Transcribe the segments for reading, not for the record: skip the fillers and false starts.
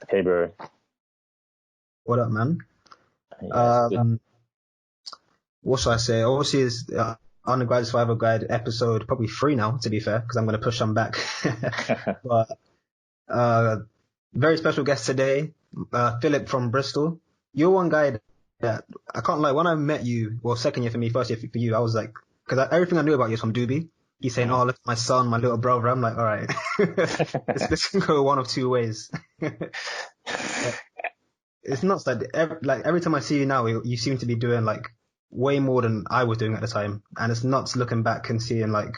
Hey, bro. What up, man? Yeah, it's good. Um, what should I say? Obviously, it's Undergraduate Survival Guide episode probably 3 now, to be fair, because I'm going to push them back. But uh, very special guest today, Philip from Bristol. You're one guy that I can't lie. When I met you, well, second year for me, first year for you, I was like, because everything I knew about you is from Doobie. He's saying, Mhm. "Oh, look, my son, my little brother." I'm like, "All right, this can go one of two ways." It's nuts that every time I see you now, you seem to be doing like way more than I was doing at the time, and it's nuts looking back and seeing like,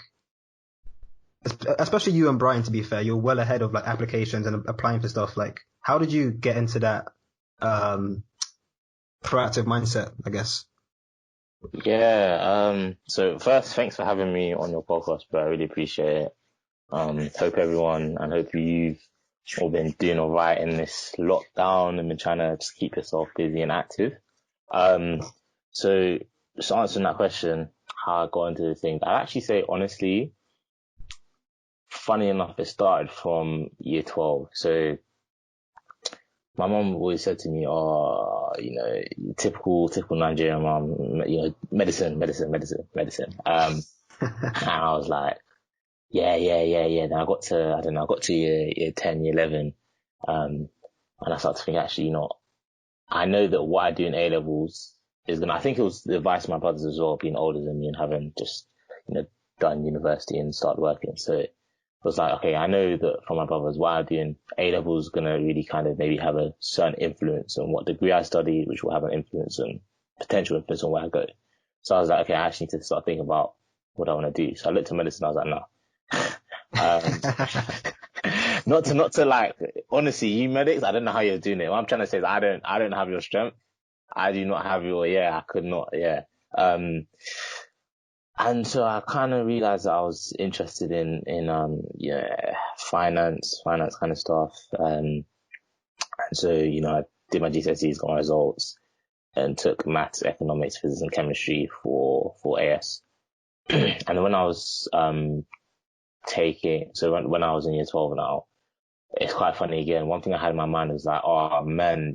especially you and Brian. To be fair, you're well ahead of like applications and applying for stuff. Like, how did you get into that um proactive mindset? I guess. Yeah, so first, thanks for having me on your podcast, bro. I really appreciate it. Hope you've all been doing all right in this lockdown and been trying to just keep yourself busy and active. Um, so just answering that question, how I got into the thing, I actually say honestly, funny enough, it started from year 12. So my mom always said to me, "Oh, typical Nigerian mom, medicine." And I was like, yeah. Then I don't know, I got to year 10, year 11, and I started to think, actually, I know that what I do in A levels is gonna. I think it was the advice of my brothers as well, being older than me and having just, you know, done university and started working. So was like, okay, I know that from my brothers, what I'm doing A level is going to really kind of maybe have a certain influence on what degree I study, which will have an influence on potential influence on where I go. So I was like, okay, I actually need to start thinking about what I want to do. So I looked at medicine. I was like, no. Not to like, honestly, you medics, I don't know how you're doing it. What I'm trying to say is I don't have your strength. I do not have your, I could not, Um, and so I kind of realized that I was interested in finance kind of stuff. And so, I did my GCSEs, got my results, and took maths, economics, physics, and chemistry for AS. And then when I was, when I was in year 12 now, it's quite funny again. One thing I had in my mind was like, oh man,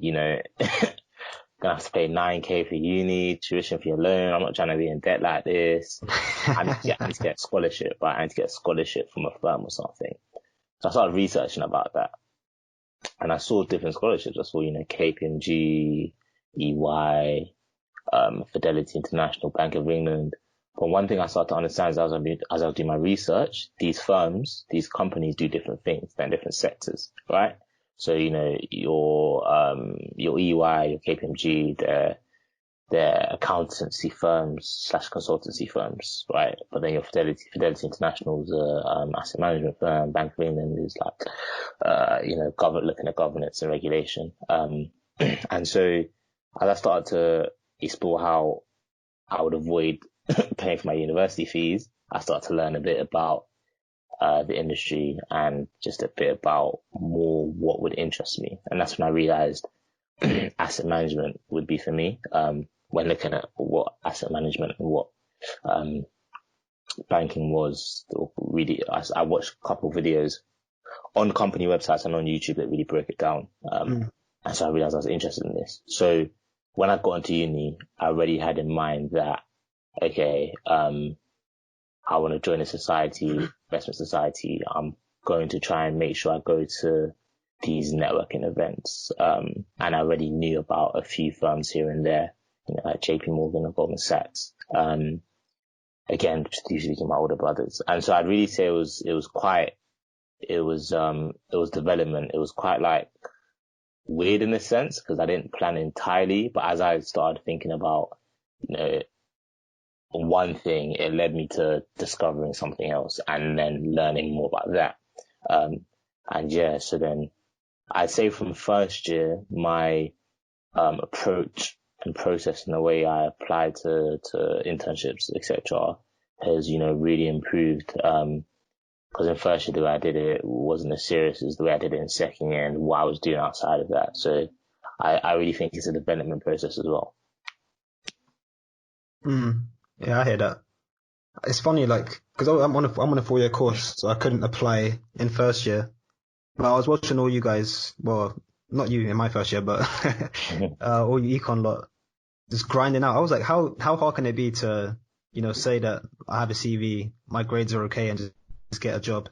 gonna have to pay 9K for uni, tuition for your loan. I'm not trying to be in debt like this. I need to get a scholarship, but I need to get a scholarship from a firm or something. So I started researching about that, and I saw different scholarships. I saw, KPMG, EY, Fidelity International, Bank of England. But one thing I started to understand is as I was doing my research, these firms, these companies do different things. They're in different sectors, right? So, your EY, your KPMG, they're accountancy firms / consultancy firms, right? But then your Fidelity International is a asset management firm. Bank of England is like, looking at governance and regulation. And so as I started to explore how I would avoid paying for my university fees, I started to learn a bit about the industry and just a bit about more what would interest me. And that's when I realized asset management would be for me. When looking at what asset management and what um, banking was, really, I watched a couple of videos on company websites and on YouTube that really broke it down. Mm. And so I realized I was interested in this. So when I got into uni, I already had in mind that, okay, I want to join a society, investment society. I'm going to try and make sure I go to these networking events. And I already knew about a few firms here and there, like JP Morgan or Goldman Sachs. Again, just usually my older brothers. And so I'd really say it was development. It was quite like weird in a sense because I didn't plan entirely, but as I started thinking about, one thing, it led me to discovering something else and then learning more about that. So then I'd say from first year, my approach and process and the way I applied to internships, etc., has, really improved. Because in first year, the way I did it wasn't as serious as the way I did it in second year and what I was doing outside of that. So I really think it's a development process as well. Mm. Yeah, I hear that. It's funny, like, because I'm on a 4 year course, so I couldn't apply in first year. But I was watching all you guys, well, not you in my first year, but all you econ lot just grinding out. I was like, how hard can it be to, say that I have a CV, my grades are okay, and just get a job?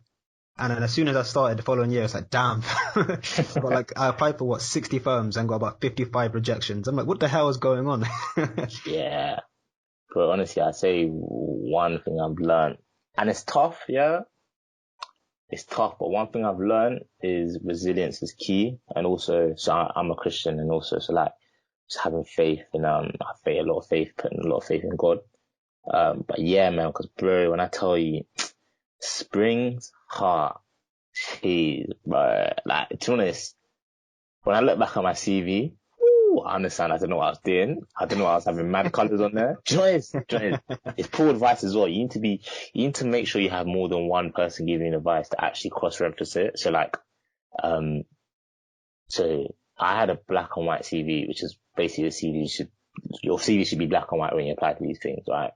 And then as soon as I started the following year, it's like, damn. But I applied for 60 firms and got about 55 rejections. I'm like, what the hell is going on? Yeah. But honestly, I say one thing I've learned, and it's tough, yeah. It's tough, but one thing I've learned is resilience is key. And also, so I'm a Christian, and also, so just having faith and, I have a lot of faith, putting a lot of faith in God. But yeah, man, cause bro, when I tell you, spring's hard, jeez, bro, to be honest, when I look back at my CV, I understand. I don't know what I was doing. I don't know why I was having mad colours on there. Do you know what it is? It's poor advice as well. You need to make sure you have more than one person giving you advice to actually cross-reference it. So so I had a black and white CV, which is basically your CV should be black and white when you apply to these things, right?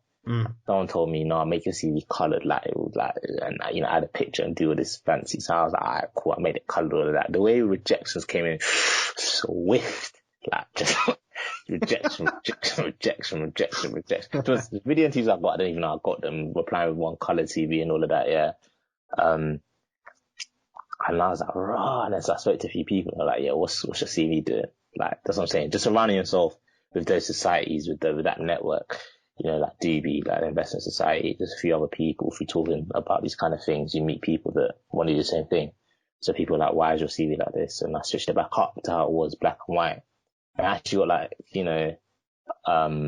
Someone told me, no, make your CV coloured, and add a picture and do all this fancy. So I was like, alright, cool. I made it coloured, all of that. The way rejections came in, swift. Just rejection. Just the video interviews I got, I don't even know I got them, replying with one coloured CV and all of that, yeah. And I was like, raw. And then so I spoke to a few people, and they're like, yeah, what's your CV doing? That's what I'm saying. Just surrounding yourself with those societies, with that network, like Doobie, the Investment Society, there's a few other people. If you're talking about these kind of things, you meet people that want to do the same thing. So people are like, why is your CV like this? And I switched it back up to how it was, black and white. And I actually got I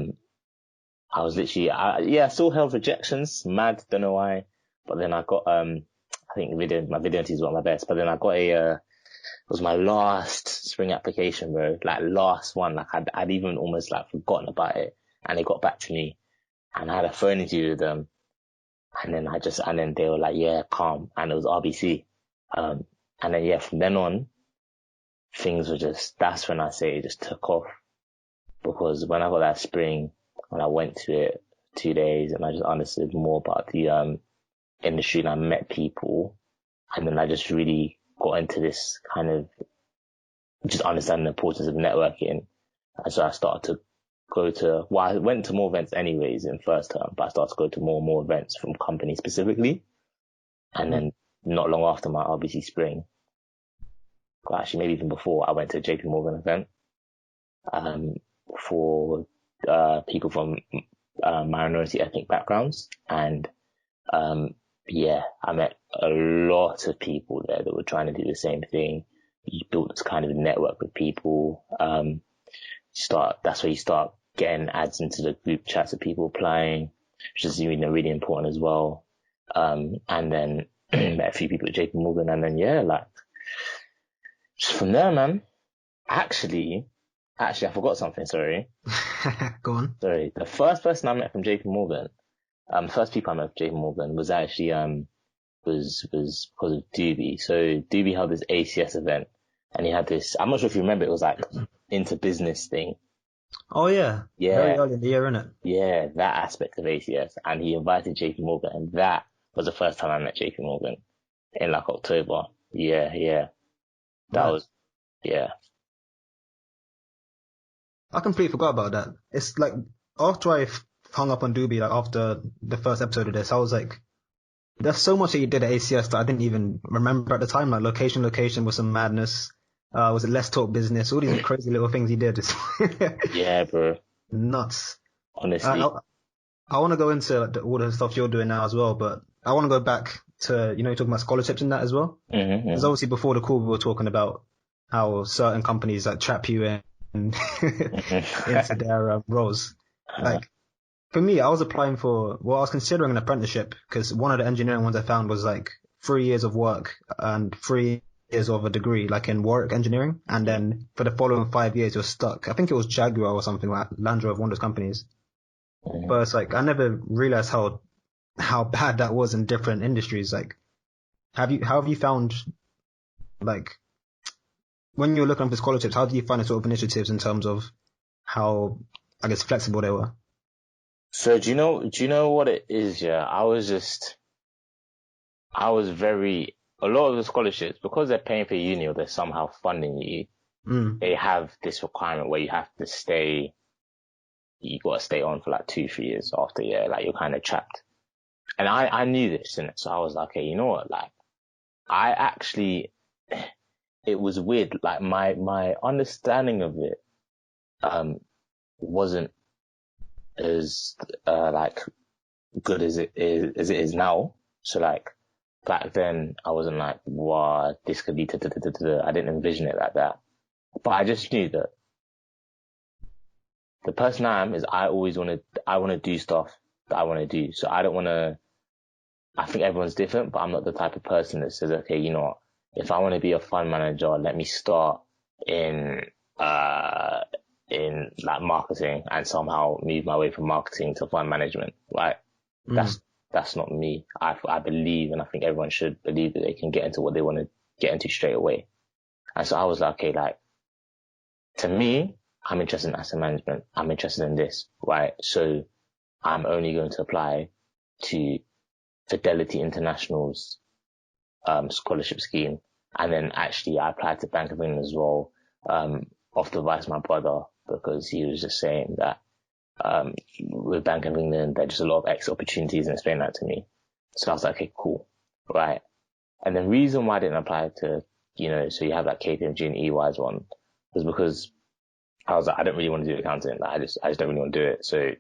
was literally, I still held rejections, mad, don't know why. But then I got, I think my video is one of my best, but then I got it was my last spring application, bro. Last one. I'd even almost forgotten about it. And they got back to me and I had a phone interview with them. And then they were like, yeah, calm. And it was RBC. And then, yeah, from then on, things were that's when I say it just took off. Because when I got that spring, when I went to it 2 days and I just understood more about the industry and I met people, and then I just really got into this kind of just understanding the importance of networking. And so I started to I went to more events anyways in first term, but I started to go to more and more events from companies specifically. And then not long after my RBC spring, well, actually maybe even before, I went to a JP Morgan event for people from minority ethnic backgrounds. And yeah, I met a lot of people there that were trying to do the same thing. You built this kind of network with people. That's where you start getting ads into the group chats of people applying, which is really important as well. And then met a few people at JP Morgan, and then just from there, man. Actually, I forgot something. Sorry. Go on. Sorry. The first person I met from JP Morgan, first people I met from JP Morgan was actually was because of Doobie. So Doobie held this ACS event, and he had this. I'm not sure if you remember. It was into business thing. Oh yeah. Yeah. Very early in the year, innit? Yeah, that aspect of ACS, and he invited JP Morgan, and that was the first time I met JP Morgan in October. Yeah. That was, yeah. I completely forgot about that. It's after I hung up on Doobie, after the first episode of this, I was like, there's so much that you did at ACS that I didn't even remember at the time. Location was some madness. Was it Let's Talk Business? All these crazy little things he did. Yeah, bro. Nuts. Honestly. I want to go into all the stuff you're doing now as well, but I want to go back to, you're talking about scholarships and that as well. Because obviously before the call we were talking about how certain companies trap you in into their roles. For me, I was applying I was considering an apprenticeship because one of the engineering ones I found was 3 years of work and 3 years of a degree, in Warwick engineering. And then for the following 5 years, you're stuck. I think it was Jaguar or something Land Rover, one of those companies. But it's I never realized how bad that was in different industries. How have you found, when you're looking for scholarships, how do you find the sort of initiatives in terms of how, I guess, flexible they were? So do you know what it is? Yeah, a lot of the scholarships, because they're paying for uni or they're somehow funding you, they have this requirement where you got to stay on for like 2-3 years after, yeah, like you're kind of trapped. And I knew this, and so I was like, okay, you know what, like, it was weird, like my understanding of it, wasn't as, like, good as it is now. So like, back then I wasn't like, wow, this could be, I didn't envision it like that. But I just knew that the person I am is I want to do stuff that I want to do. So I don't want to, I think everyone's different, but I'm not the type of person that says, okay, you know what, if I want to be a fund manager, let me start in like marketing and somehow move my way from marketing to fund management, right? That's not me. I believe, and I think everyone should believe, that they can get into what they want to get into straight away. And so I was like, okay, like, to me, I'm interested in asset management. I'm interested in this, right? So I'm only going to apply to Fidelity International's scholarship scheme. And then actually I applied to Bank of England as well, off the advice of my brother, because he was just saying that with Bank of England, there's just a lot of extra opportunities, and explained that to me. So I was like, okay, cool, right? And the reason why I didn't apply to, so you have that KPMG and EY's one, was because I was like, I don't really want to do accounting. Like, I just don't really want to do it. So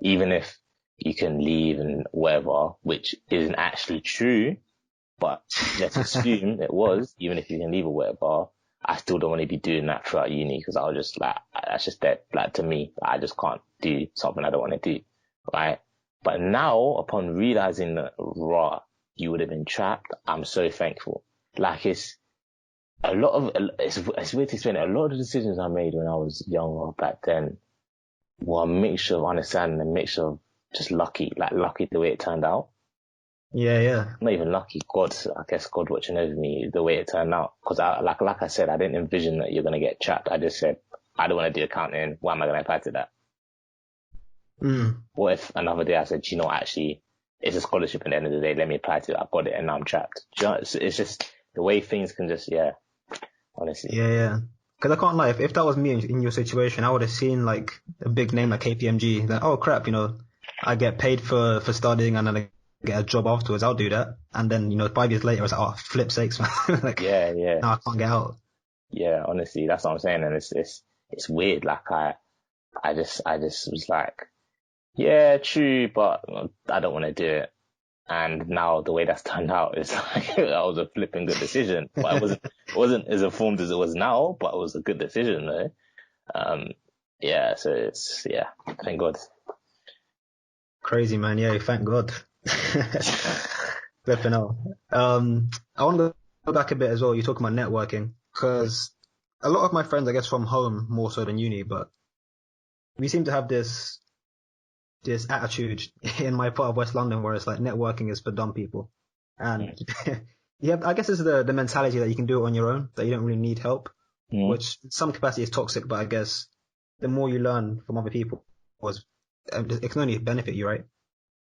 even if you can leave and whatever, which isn't actually true, but let's assume it was, even if you can leave or whatever, I still don't want to be doing that throughout uni, because I was just like, that's just dead. Like, to me, I just can't do something I don't want to do, right? But now, upon realizing that, you would have been trapped, I'm so thankful. Like, it's weird to explain it. A lot of the decisions I made when I was younger back then were a mixture of understanding, a mixture of just lucky the way it turned out. Yeah. Not even lucky, I guess God watching over me, the way it turned out. Cause like I said, I didn't envision that you're going to get trapped. I just said, I don't want to do accounting. Why am I going to apply to that? What if another day I said, actually, it's a scholarship at the end of the day. Let me apply to it. I've got it and now I'm trapped. It's just the way things can just, honestly. Yeah. Cause I can't lie, if that was me in your situation, I would have seen like a big name like KPMG, like, oh crap, I get paid for studying and then I get a job afterwards, I'll do that. And then, 5 years later, it's like, oh, flip sakes, man. Like, yeah. now I can't get out. Yeah, honestly, that's what I'm saying. And it's weird. Like, I just was like, yeah, true, but I don't want to do it. And now the way that's turned out is like, that was a flipping good decision. But it wasn't as informed as it was now, but it was a good decision though. So thank God. Crazy, man. Yeah, thank God. Flipping out. I want to go back a bit as well. You're talking about networking, because a lot of my friends, I guess from home more so than uni, but we seem to have this attitude in my part of West London where it's like networking is for dumb people. And I guess it's the mentality that you can do it on your own, that you don't really need help, which in some capacity is toxic, but I guess the more you learn from other people, it can only benefit you, right?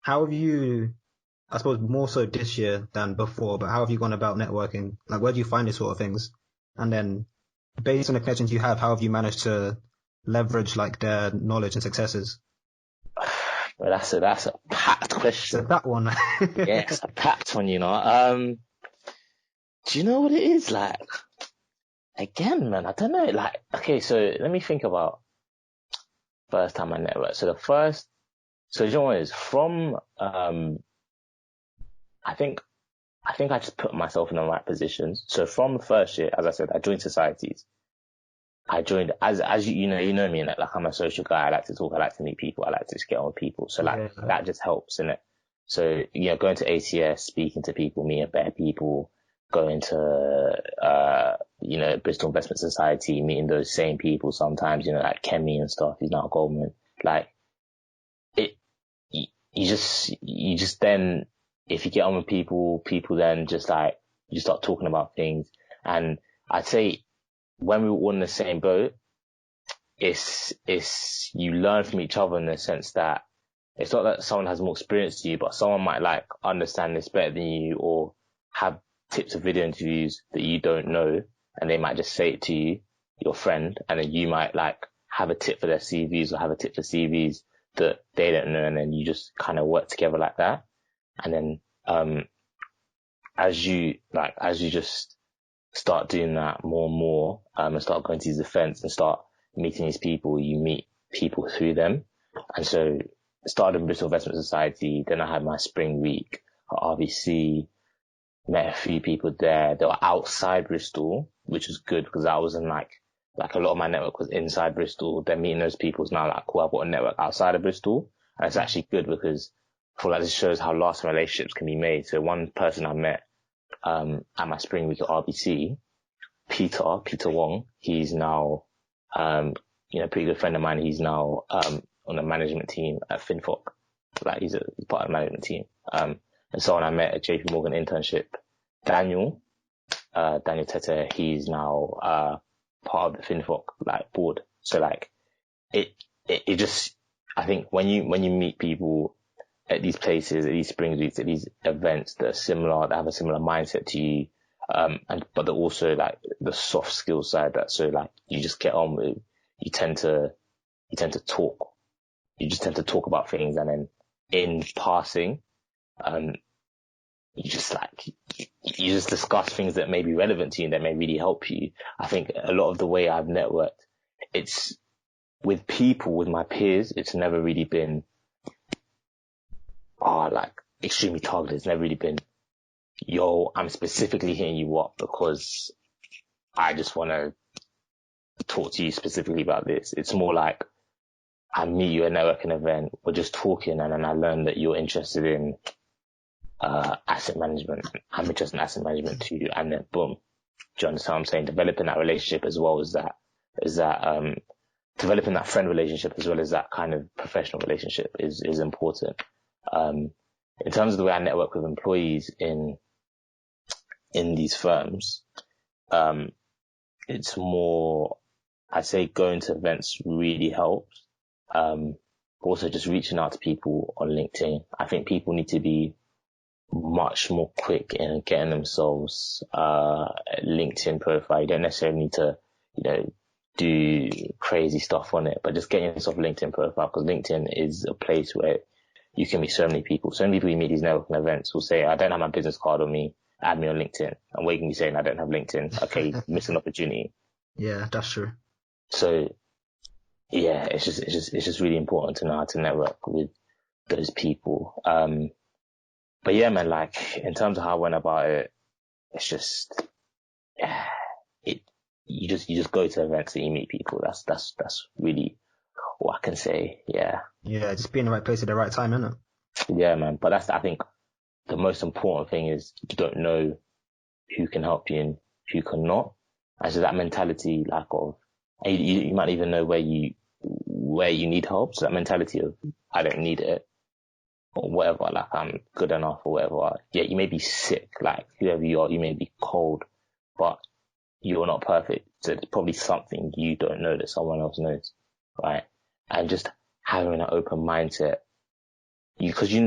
How have you, I suppose more so this year than before, but how have you gone about networking? Like, where do you find these sort of things? And then based on the connections you have, how have you managed to leverage like their knowledge and successes? Well, that's a packed question. So that one. Yeah, it's a packed one, do you know what it is? Like, again, man, I don't know. Like, okay, so let me think about first time I networked. So you know what it is? From, I think I just put myself in the right positions. So from the first year, as I said, I joined societies. I joined as you know me, like I'm a social guy. I like to talk. I like to meet people. I like to just get on with people. So that just helps, innit? So, going to ATS, speaking to people, meeting better people, going to, Bristol Investment Society, meeting those same people sometimes, like Kemi and stuff. He's now at Goldman. Like, you just then, if you get on with people then just like, you start talking about things. And I'd say when we were all in the same boat, it's you learn from each other in the sense that it's not that someone has more experience than you, but someone might like understand this better than you or have tips of video interviews that you don't know, and they might just say it to you your friend, and then you might like have a tip for their CVs or have a tip for CVs that they don't know, and then you just kind of work together like that. And then, as you just start doing that more and more, and start going to these events and start meeting these people, you meet people through them. And so started in Bristol Investment Society, then I had my spring week at RBC, met a few people there that were outside Bristol, which was good because I was in like a lot of my network was inside Bristol. Then meeting those people is now like, cool, I've got a network outside of Bristol. And it's actually good because I feel like this shows how lasting relationships can be made. So one person I met, at my spring week at RBC, Peter Wong, he's now, pretty good friend of mine. He's now, on the management team at FinFoc. Like he's part of the management team. And someone I met at JP Morgan internship, Daniel Tete, he's now, part of the FinFoc, like, board. So like, it just, I think when you meet people at these places, at these spring weeks, at these events that are similar, that have a similar mindset to you, but they're also like the soft skill side that, so like, you just get on with, you tend to talk. You just tend to talk about things, and then in passing, you just discuss things that may be relevant to you and that may really help you. I think a lot of the way I've networked, it's with people, with my peers, it's never really been, like extremely targeted. It's never really been, yo, I'm specifically hitting you up because I just want to talk to you specifically about this. It's more like, I meet you at a networking event, we're just talking, and then I learn that you're interested in asset management. I'm interested in asset management too, and then boom. Do you understand what I'm saying? Developing that relationship as well as that developing that friend relationship as well as that kind of professional relationship is important. In terms of the way I network with employees in these firms, it's more, I'd say going to events really helps. Also just reaching out to people on LinkedIn. I think people need to be much more quick in getting themselves a LinkedIn profile. You don't necessarily need to, do crazy stuff on it, but just getting yourself a LinkedIn profile, because LinkedIn is a place where you can meet so many people. So many people you meet these networking events will say, I don't have my business card on me, add me on LinkedIn. And what you can be saying, I don't have LinkedIn. Okay, miss an opportunity. Yeah, that's true. So yeah, it's just really important to know how to network with those people. But yeah, man, like in terms of how I went about it, it's just, you just go to events and you meet people. That's really what I can say. Yeah. Yeah, just be in the right place at the right time, innit? Yeah, man. But I think the most important thing is you don't know who can help you and who cannot. And so that mentality, like you might even know where you need help. So that mentality of, I don't need it, or whatever, like I'm good enough or whatever. Yeah, you may be sick, like whoever you are, you may be cold, but you're not perfect. So there's probably something you don't know that someone else knows, right? And just having an open mindset, because you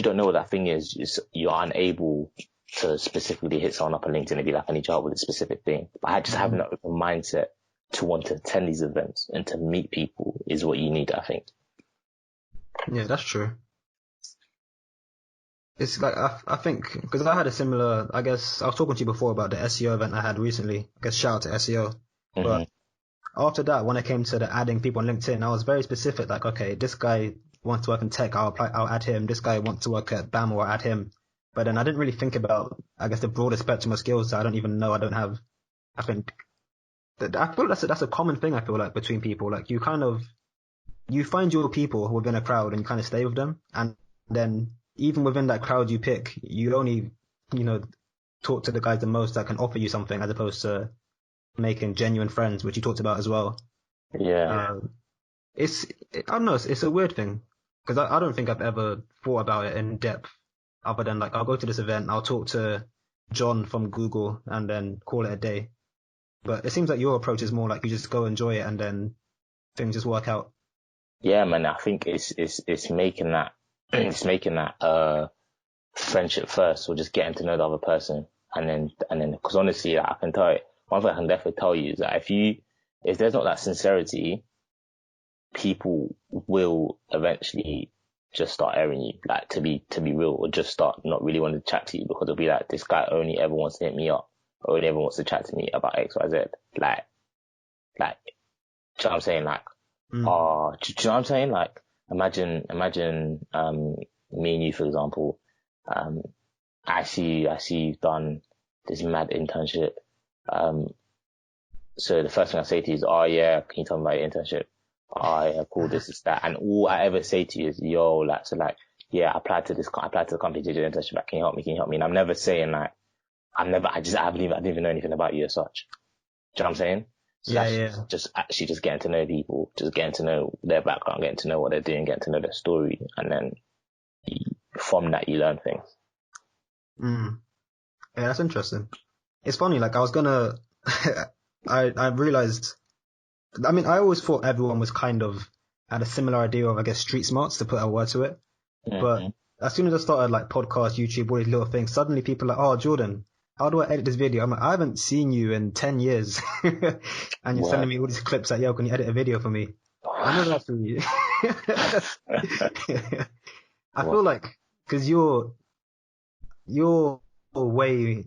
don't know what that thing is, you're unable to specifically hit someone up on LinkedIn and be like, I need your help with a specific thing. But I just having an open mindset to want to attend these events and to meet people is what you need, I think. Yeah, that's true. It's like, I think, because I had a similar, I guess, I was talking to you before about the SEO event I had recently. I guess shout out to SEO. Mm-hmm. But after that, when it came to the adding people on LinkedIn, I was very specific, like, okay, this guy wants to work in tech, I'll add him. This guy wants to work at BAM, or add him. But then I didn't really think about, I guess, the broader spectrum of skills that I don't even know I don't have. I think, I feel that's a common thing, I feel like, between people. Like, you find your people within a crowd and you kind of stay with them. And then even within that crowd you pick, you only, talk to the guys the most that can offer you something, as opposed to making genuine friends, which you talked about as well. Yeah. I don't know, it's a weird thing, because I don't think I've ever thought about it in depth, other than like, I'll go to this event, I'll talk to John from Google and then call it a day. But it seems like your approach is more like you just go enjoy it and then things just work out. Yeah, man, I think it's making that, friendship first, or just getting to know the other person. And then, cause honestly, like, I can tell you, one thing I can definitely tell you is that if you if there's not that sincerity, people will eventually just start airing you, like to be real, or just start not really wanting to chat to you because it'll be like, this guy only ever wants to hit me up, or only ever wants to chat to me about X, Y, Z. Like, do you know what I'm saying? Like, do you know what I'm saying? Like, imagine, me and you, for example, I see you've done this mad internship. So the first thing I say to you is, oh yeah, can you tell me about your internship? Oh yeah, cool, this is that. And all I ever say to you is, yo, like, so like, yeah, I applied to the company to do an internship, like, can you help me? And I'm never saying like, I didn't even know anything about you as such. Do you know what I'm saying? So that's just actually just getting to know people, just getting to know their background, getting to know what they're doing, getting to know their story. And then from that, you learn things. Yeah, that's interesting. It's funny, like I was gonna, I realized, I mean, I always thought everyone was kind of had a similar idea of, I guess, street smarts, to put a word to it. But as soon as I started like podcast, YouTube, all these little things, suddenly people are like, oh, Jordan, how do I edit this video? I'm like, I haven't seen you in 10 years. And you're sending me all these clips like, yo, can you edit a video for me? I know that's for you. I feel like, cause you're way,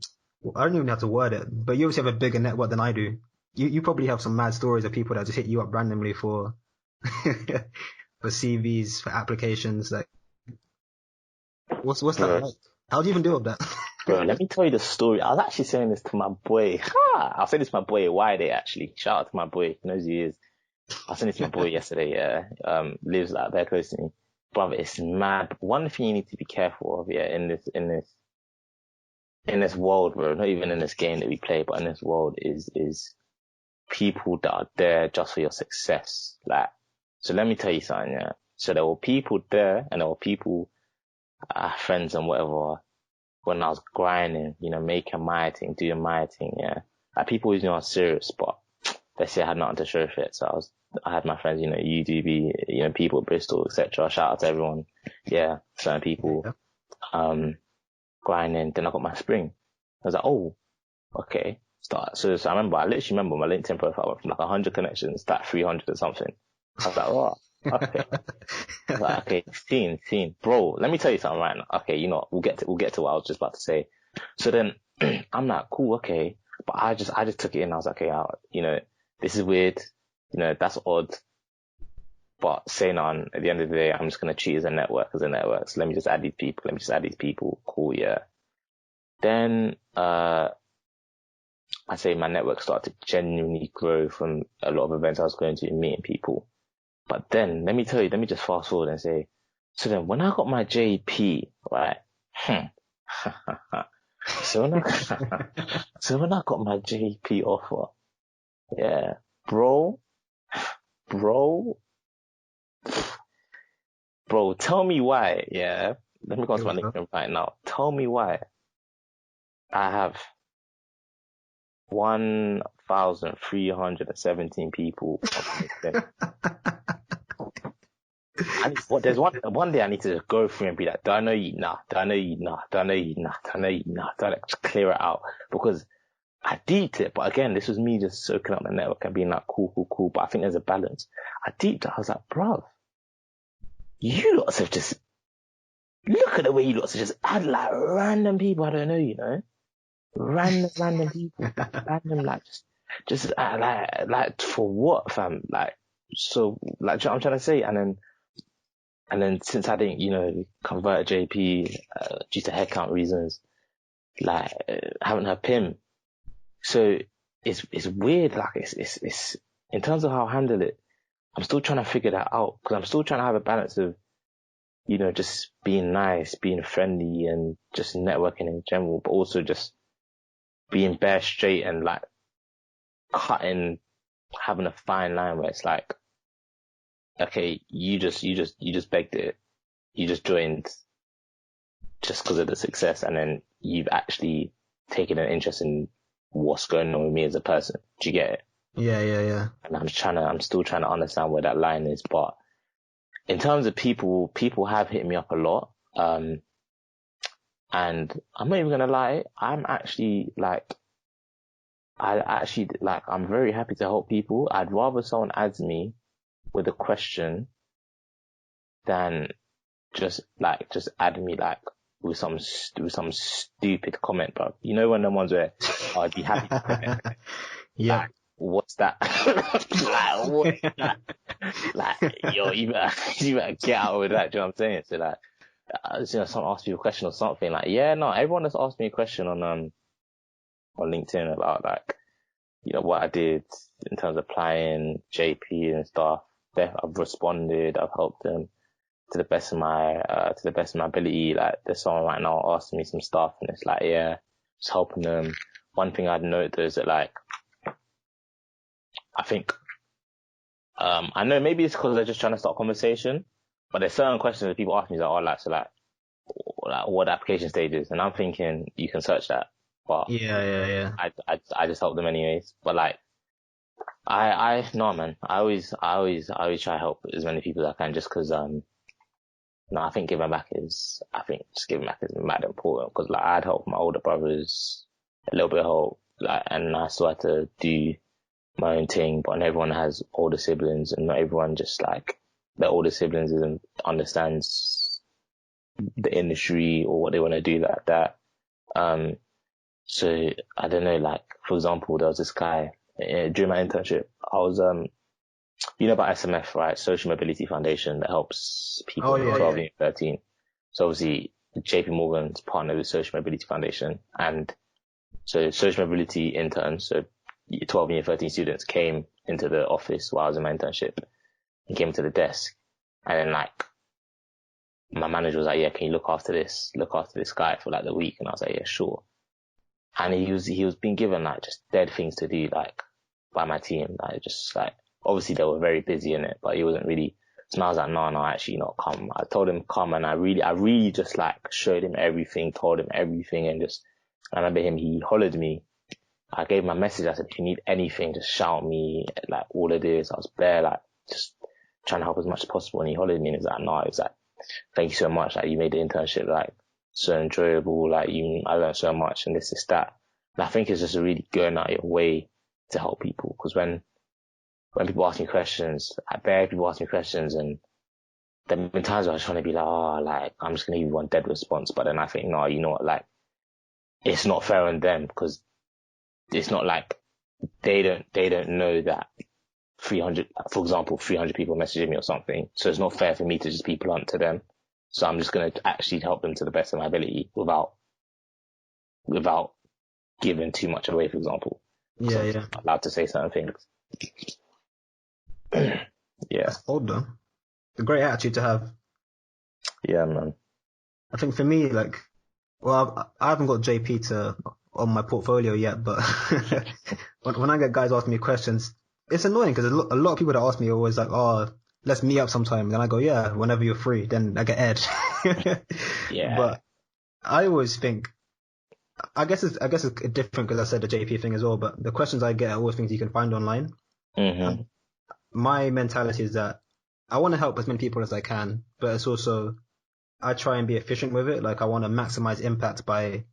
I don't even know how to word it, but you obviously have a bigger network than I do. You probably have some mad stories of people that just hit you up randomly for, for CVs, for applications. Like, what's that like? How do you even deal with that? Bro, let me tell you the story. I was actually saying this to my boy. I'll say this to my boy Wide, actually. Shout out to my boy. He knows who he is. I was saying this to my boy yesterday, yeah. Lives like very close to me. Brother, it's mad. One thing you need to be careful of, yeah, in this world, bro, not even in this game that we play, but in this world is people that are there just for your success. Like, so let me tell you something, yeah. So there were people there, and there were people, friends and whatever, when I was grinding, you know, making my thing, doing my thing, yeah. Like, people always knew I was serious, but they say I had nothing to show for it. So I had my friends, you know, UDB, you know, people at Bristol, etc. Shout out to everyone. Yeah, certain people, grinding. Then I got my spring. I was like, oh, okay. Start. So I literally remember my LinkedIn profile went from like 100 connections to like 300 or something. I was like, oh, okay. I was like, okay, seen. Bro, let me tell you something right now. Okay, you know, we'll get to what I was just about to say. So then I'm like, cool, okay. But I just took it in. I was like, okay, you know, this is weird. You know, that's odd. But saying on, at the end of the day, I'm just going to treat it as a network. So let me just add these people. Cool, yeah. Then, I say my network started to genuinely grow from a lot of events I was going to and meeting people. But then, let me just fast forward and say, so then when I got my JP, right? So when I got my JP offer, yeah, bro, tell me why, yeah. Let me go to my LinkedIn right now. Tell me why I have 1,317 people on LinkedIn. There's one day I need to just go through and be like, do I know you? Nah. Do I know you? Nah. Do I know you? Nah. Do I know you? Nah. Do I just clear it out? Because I deeped it, but again, this was me just soaking up the network and being like, cool. But I think there's a balance. I deeped it. I was like, bruv, you lots have just, look at the way you lots have just add like random people I don't know, you know? Random people. Random, like, just like, for what, fam? Like, so, like, I'm trying to say, and then since I didn't, you know, convert JP, due to headcount reasons, like, haven't heard PIM. So, it's weird, like, it's, in terms of how I handle it, I'm still trying to figure that out, because I'm still trying to have a balance of, you know, just being nice, being friendly, and just networking in general, but also just being bare straight and like having a fine line where it's like, okay, you just begged it. You just joined just because of the success, and then you've actually taken an interest in what's going on with me as a person. Do you get it? Yeah. And I'm still trying to understand where that line is. But in terms of people have hit me up a lot. And I'm not even gonna lie, I'm actually like, I actually, like, I'm very happy to help people. I'd rather someone adds me with a question than just add me, like, with some stupid comment, bro. You know, when the ones where I'd be happy to comment. Yeah. Like, what's that? Like, what is that? Like, yo, you better get out with that. Do you know what I'm saying? So, like, someone asks you a question or something. Like, yeah, no, everyone has asked me a question on LinkedIn about, like, you know, what I did in terms of applying JP and stuff. I've responded. I've helped them to the best of my ability. Like, there's someone right now asking me some stuff, and it's like, yeah, just helping them. One thing I'd note though is that, like, I think, I know maybe it's because they're just trying to start a conversation, but there's certain questions that people ask me that are like, so like what application stages, and I'm thinking you can search that, but Yeah. I just help them anyways. But like, no, man, I always try to help as many people as I can, just because, no, I think just giving back is mad important, because like, I'd help my older brothers a little bit of help, like, and I still had to do my own thing, but not everyone has older siblings, and not everyone just, like, their older siblings understands the industry or what they want to do like that. So I don't know, like, for example, there was this guy during my internship. I was, you know about SMF, right? Social Mobility Foundation, that helps people in 12 and 13. So obviously, JP Morgan's partnered with Social Mobility Foundation, and so social mobility interns, so 12 and 13 students, came into the office while I was in my internship, and came to the desk, and then, like, my manager was like, yeah, can you look after this guy for like the week? And I was like, yeah, sure. And he was being given, like, just dead things to do, like, by my team, like, just, like, obviously they were very busy in it, but he wasn't really. So I was like, no, actually not, come. I told him come, and I really just, like, showed him everything, told him everything, and just, I remember he hollered me. I gave him my message. I said, if you need anything, just shout me, like, all of this. I was bare, like, just trying to help as much as possible. And he hollered me, and he was like, no, he was like, thank you so much. Like, you made the internship, like, so enjoyable. Like, I learned so much, and this, that. And I think it's just really going out of your way to help people. Because when people ask me questions, I bet people ask me questions, and there have been times where I just want to be like, like, I'm just going to give you one dead response. But then I think, no, you know what, like, it's not fair on them, because it's not like they don't know that 300, for example, 300 people messaging me or something. So it's not fair for me to just be blunt to them. So I'm just going to actually help them to the best of my ability without giving too much away, for example. Yeah. I'm not allowed to say certain things. Yeah. That's old though. It's a great attitude to have. Yeah, man. I think for me, like, well, I haven't got JP on my portfolio yet, but when I get guys asking me questions, it's annoying because a lot of people that ask me are always like, oh, let's meet up sometime. And then I go, yeah, whenever you're free. Then I get Ed. Yeah. But I always think, I guess it's different because I said the JP thing as well, but the questions I get are always things you can find online. Mm-hmm. My mentality is that I want to help as many people as I can, but it's also, I try and be efficient with it. Like, I want to maximize impact by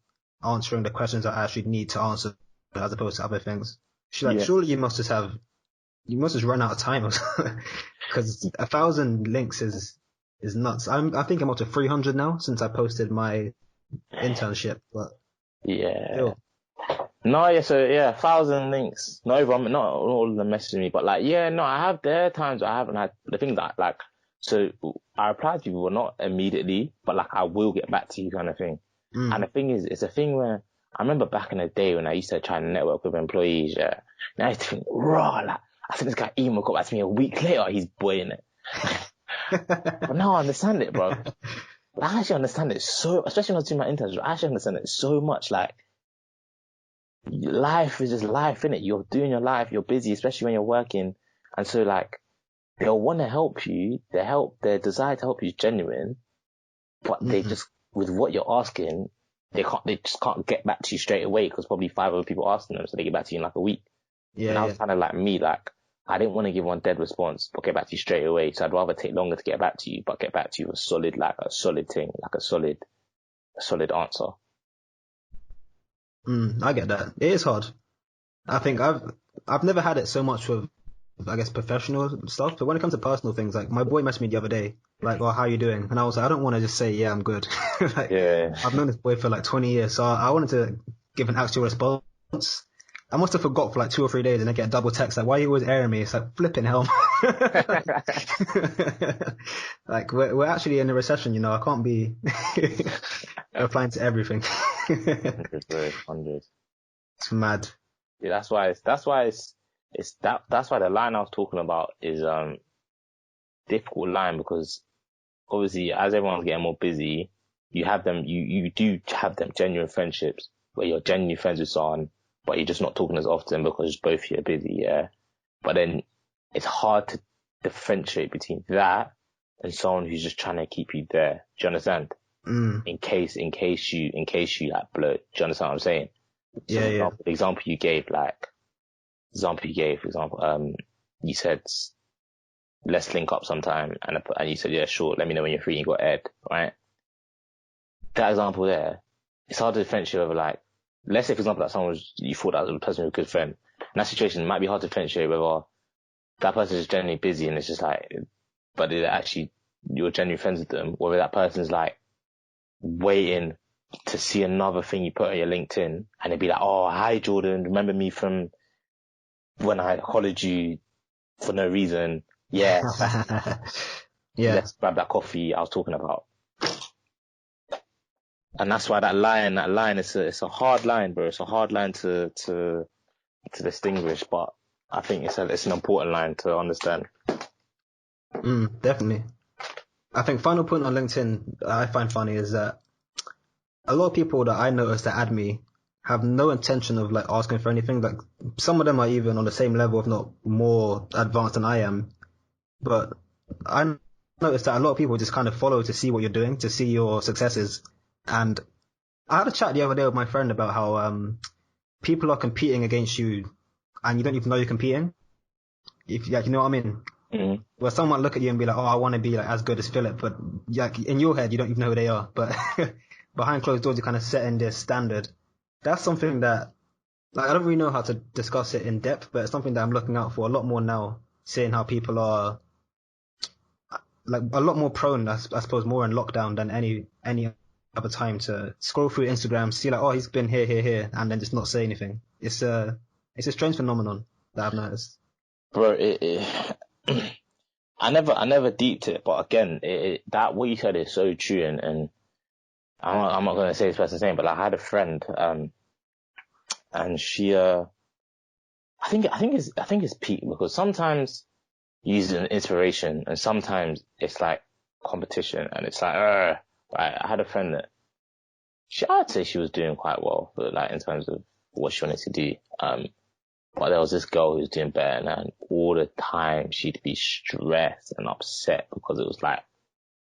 answering the questions I actually need to answer as opposed to other things. Surely you must just run out of time or something. Because 1,000 links is nuts. I think I'm up to 300 now since I posted my internship, but yeah. still. No, yeah, so yeah, 1,000 links. Not all of them messaging me, but like, yeah, no, there are times I haven't had the thing that, like, so I reply to people, well, not immediately, but like, I will get back to you kind of thing. And the thing is, it's a thing where I remember back in the day when I used to try and network with employees, yeah, and I used to think, like, I think this guy email got back to me a week later, he's boying it. But now I understand it, bro. I actually understand it so, especially when I was doing my internship, I actually understand it so much. Like, life is just life, innit? You're doing your life, you're busy, especially when you're working. And so, like, they'll want to help you, their desire to help you is genuine, but they just, with what you're asking, they just can't get back to you straight away because probably 5 other people asking them, so they get back to you in like a week. Yeah. And I was kind of like me, like, I didn't want to give one dead response, but get back to you straight away. So I'd rather take longer to get back to you, but get back to you with a solid thing, like a solid answer. I get that. It is hard. I think I've never had it so much with, I guess, professional stuff. But when it comes to personal things, like my boy messaged me the other day, like, "Oh, how you doing?" And I was like, I don't want to just say, "Yeah, I'm good." Like, Yeah. I've known this boy for like 20 years, so I wanted to give an actual response. I must have forgot for like 2 or 3 days, and I get a double text like, "Why are you always airing me?" It's like, flipping hell. Like we're actually in a recession, you know. I can't be replying to everything. 100, bro, 100. It's mad. Yeah, that's why the line I was talking about is difficult line, because obviously as everyone's getting more busy, you do have them genuine friendships where you're genuinely friends with someone, but you're just not talking as often because both of you are busy, yeah. But then it's hard to differentiate between that and someone who's just trying to keep you there. Do you understand? In case you like blow. Do you understand what I'm saying? So Yeah. the example you gave, you said, let's link up sometime, and you said, yeah, sure, let me know when you're free, you got Ed, right? That example there, it's hard to differentiate over, like, let's say, for example, that you thought that the person was a good friend. In that situation, it might be hard to differentiate whether that person is genuinely busy and it's just like, but they're actually, you're genuinely friends with them, or whether that person's like waiting to see another thing you put on your LinkedIn and they'd be like, oh, hi Jordan, remember me from when I hollered you for no reason? Yeah, Yeah. let's grab that coffee I was talking about. And that's why that line it's a hard line, bro. It's a hard line to distinguish, but I think it's an important line to understand. Definitely. I think final point on LinkedIn I find funny is that a lot of people that I notice that add me have no intention of like asking for anything. Like some of them are even on the same level, if not more advanced than I am. But I noticed that a lot of people just kind of follow to see what you're doing, to see your successes. And I had a chat the other day with my friend about how people are competing against you and you don't even know you're competing. If you know what I mean? Mm-hmm. Where someone look at you and be like, "Oh, I want to be like as good as Philip," but like in your head you don't even know who they are. But behind closed doors, you're kind of setting this standard. That's something that, like, I don't really know how to discuss it in depth, but it's something that I'm looking out for a lot more now, seeing how people are like a lot more prone, I suppose, more in lockdown than any other time to scroll through Instagram, see like, oh, he's been here, and then just not say anything. It's a strange phenomenon that I've noticed. Bro, I never deeped it, but again, that what you said is so true, and I'm not gonna say this person's name, but like, I had a friend, and she, I think it's peak, because sometimes you use an inspiration, and sometimes it's like competition, and it's like, right. I had a friend that I'd say she was doing quite well, but like in terms of what she wanted to do, but there was this girl who was doing better, and all the time she'd be stressed and upset because it was like,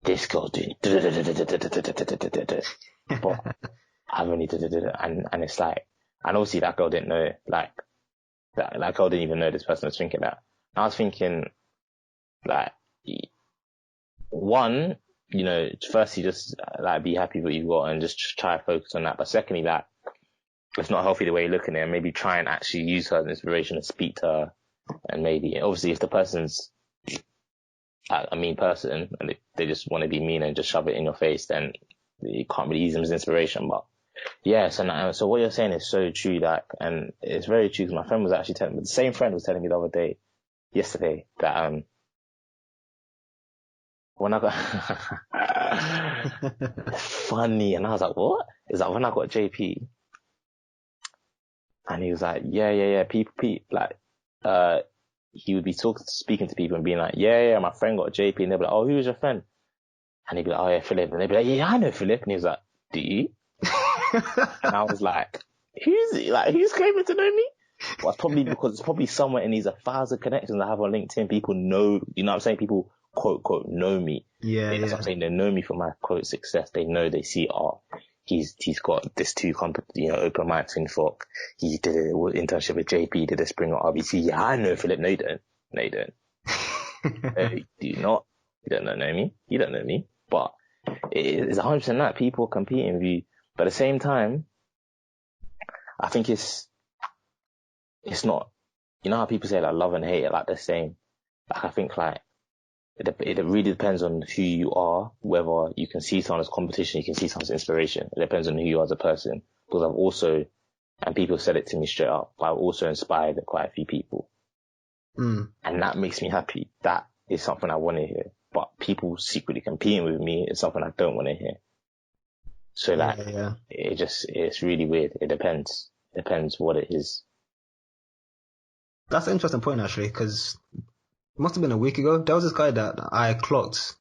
this girl's doing, but I've only, and it's like, and obviously that girl didn't know, like, that girl didn't even know this person was thinking that. And I was thinking, like, one, you know, firstly, just like be happy with what you've got and just try to focus on that. But secondly, that it's not healthy the way you're looking at it, and maybe try and actually use her as inspiration and speak to her. And maybe, obviously, if the person's a mean person and they just want to be mean and just shove it in your face, then you can't really use them as inspiration. But yeah, so what you're saying is so true, that, and it's very true, because my friend was actually telling me, the same friend was telling me the other day, yesterday, that when I got funny, and I was like, what? Is that when I got JP? And he was like, yeah, people, like, he would be speaking to people and being like, yeah, my friend got JP, and they'd be like, oh, who was your friend? And he'd be like, oh yeah, Philip. And they'd be like, yeah, I know Philip. And he was like, do you? And I was like, who's he? Like, who's claiming to know me? Well, it's probably because it's probably somewhere in these 1,000 connections I have on LinkedIn. People know, you know what I'm saying? People, quote, know me. Yeah, That's what I'm saying. They know me for my, quote, success. They know, they see, oh, he's got this open mic thing for, he did an internship with JP, did a spring at RBC. Yeah, I know Philip. No, you don't. No, you don't. No, you do not. You don't know me. You don't know me. But it's 100% that people competing with you. But at the same time, I think it's it's not, you know how people say like love and hate are like the same. Like I think like it really depends on who you are, whether you can see someone as competition, you can see someone as inspiration. It depends on who you are as a person. Because I've also, and people said it to me straight up, but I've also inspired quite a few people. Mm. And that makes me happy. That is something I want to hear. But people secretly competing with me is something I don't want to hear. So like, it's really weird. It depends. It depends what it is. That's an interesting point, actually, because it must have been a week ago. There was this guy that I clocked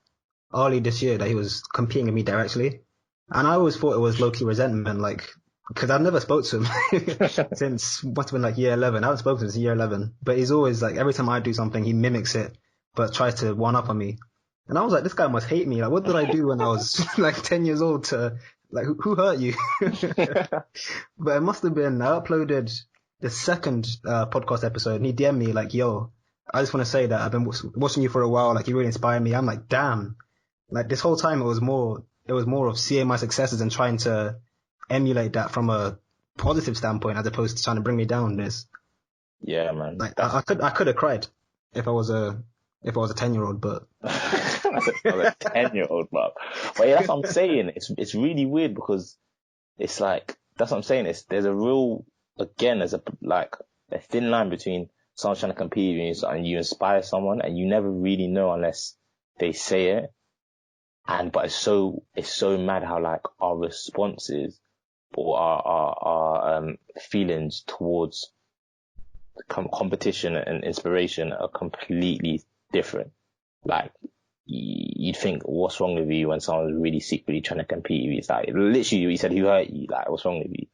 early this year that he was competing with me directly. And I always thought it was low-key resentment, like, because I've never spoke to him since, must have been like year 11. I haven't spoken to him since year 11. But he's always like, every time I do something, he mimics it, but tries to one-up on me. And I was like, this guy must hate me. Like, what did I do when I was like 10 years old to, like, who hurt you? But it must have been, I uploaded the second podcast episode and he DM'd me like, yo, I just want to say that I've been watching you for a while. Like, you really inspire me. I'm like, damn. Like, this whole time it was more of seeing my successes and trying to emulate that from a positive standpoint as opposed to trying to bring me down. Yeah, man. Like, I could have cried if I was a 10-year-old, but I was a 10-year-old, but yeah, that's what I'm saying. It's really weird because it's like, that's what I'm saying. There's a thin line between someone trying to compete with you and you inspire someone and you never really know unless they say it. But it's so mad how like our responses or our feelings towards competition and inspiration are completely different. Like, you'd think, what's wrong with you when someone's really secretly trying to compete with you? It's like, literally, you said, who hurt you? Like, what's wrong with you?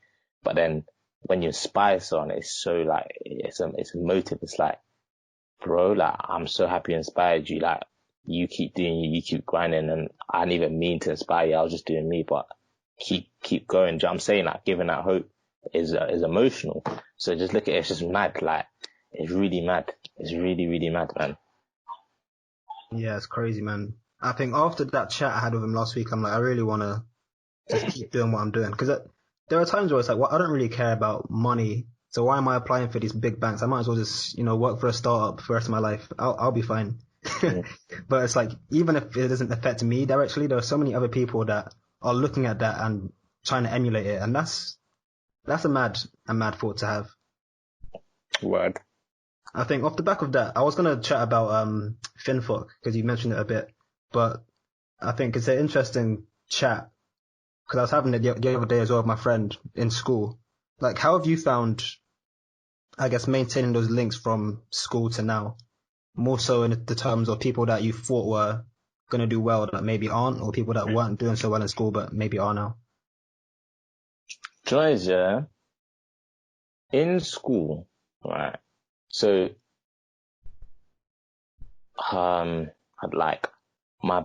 But then when you inspire someone, it's so like, it's a motive. It's like, bro, like, I'm so happy I inspired you. Like, you keep doing you keep grinding, and I didn't even mean to inspire you. I was just doing me, but keep going. Do you know what I'm saying? Like, giving that hope is emotional. So just look at it. It's just mad. Like, it's really mad. It's really, really mad, man. Yeah, it's crazy, man. I think after that chat I had with him last week, I'm like, I really want to just keep doing what I'm doing. Because there are times where it's like, well, I don't really care about money. So why am I applying for these big banks? I might as well just, work for a startup for the rest of my life. I'll be fine. But it's like, even if it doesn't affect me directly, there are so many other people that are looking at that and trying to emulate it. And that's a mad thought to have. Word. I think off the back of that, I was going to chat about FinFoc because you mentioned it a bit, but I think it's an interesting chat because I was having it the other day as well with my friend in school. Like, how have you found, I guess, maintaining those links from school to now? More so in the terms of people that you thought were going to do well that maybe aren't, or people that weren't doing so well in school but maybe are now? Yeah, in school, right? So, like my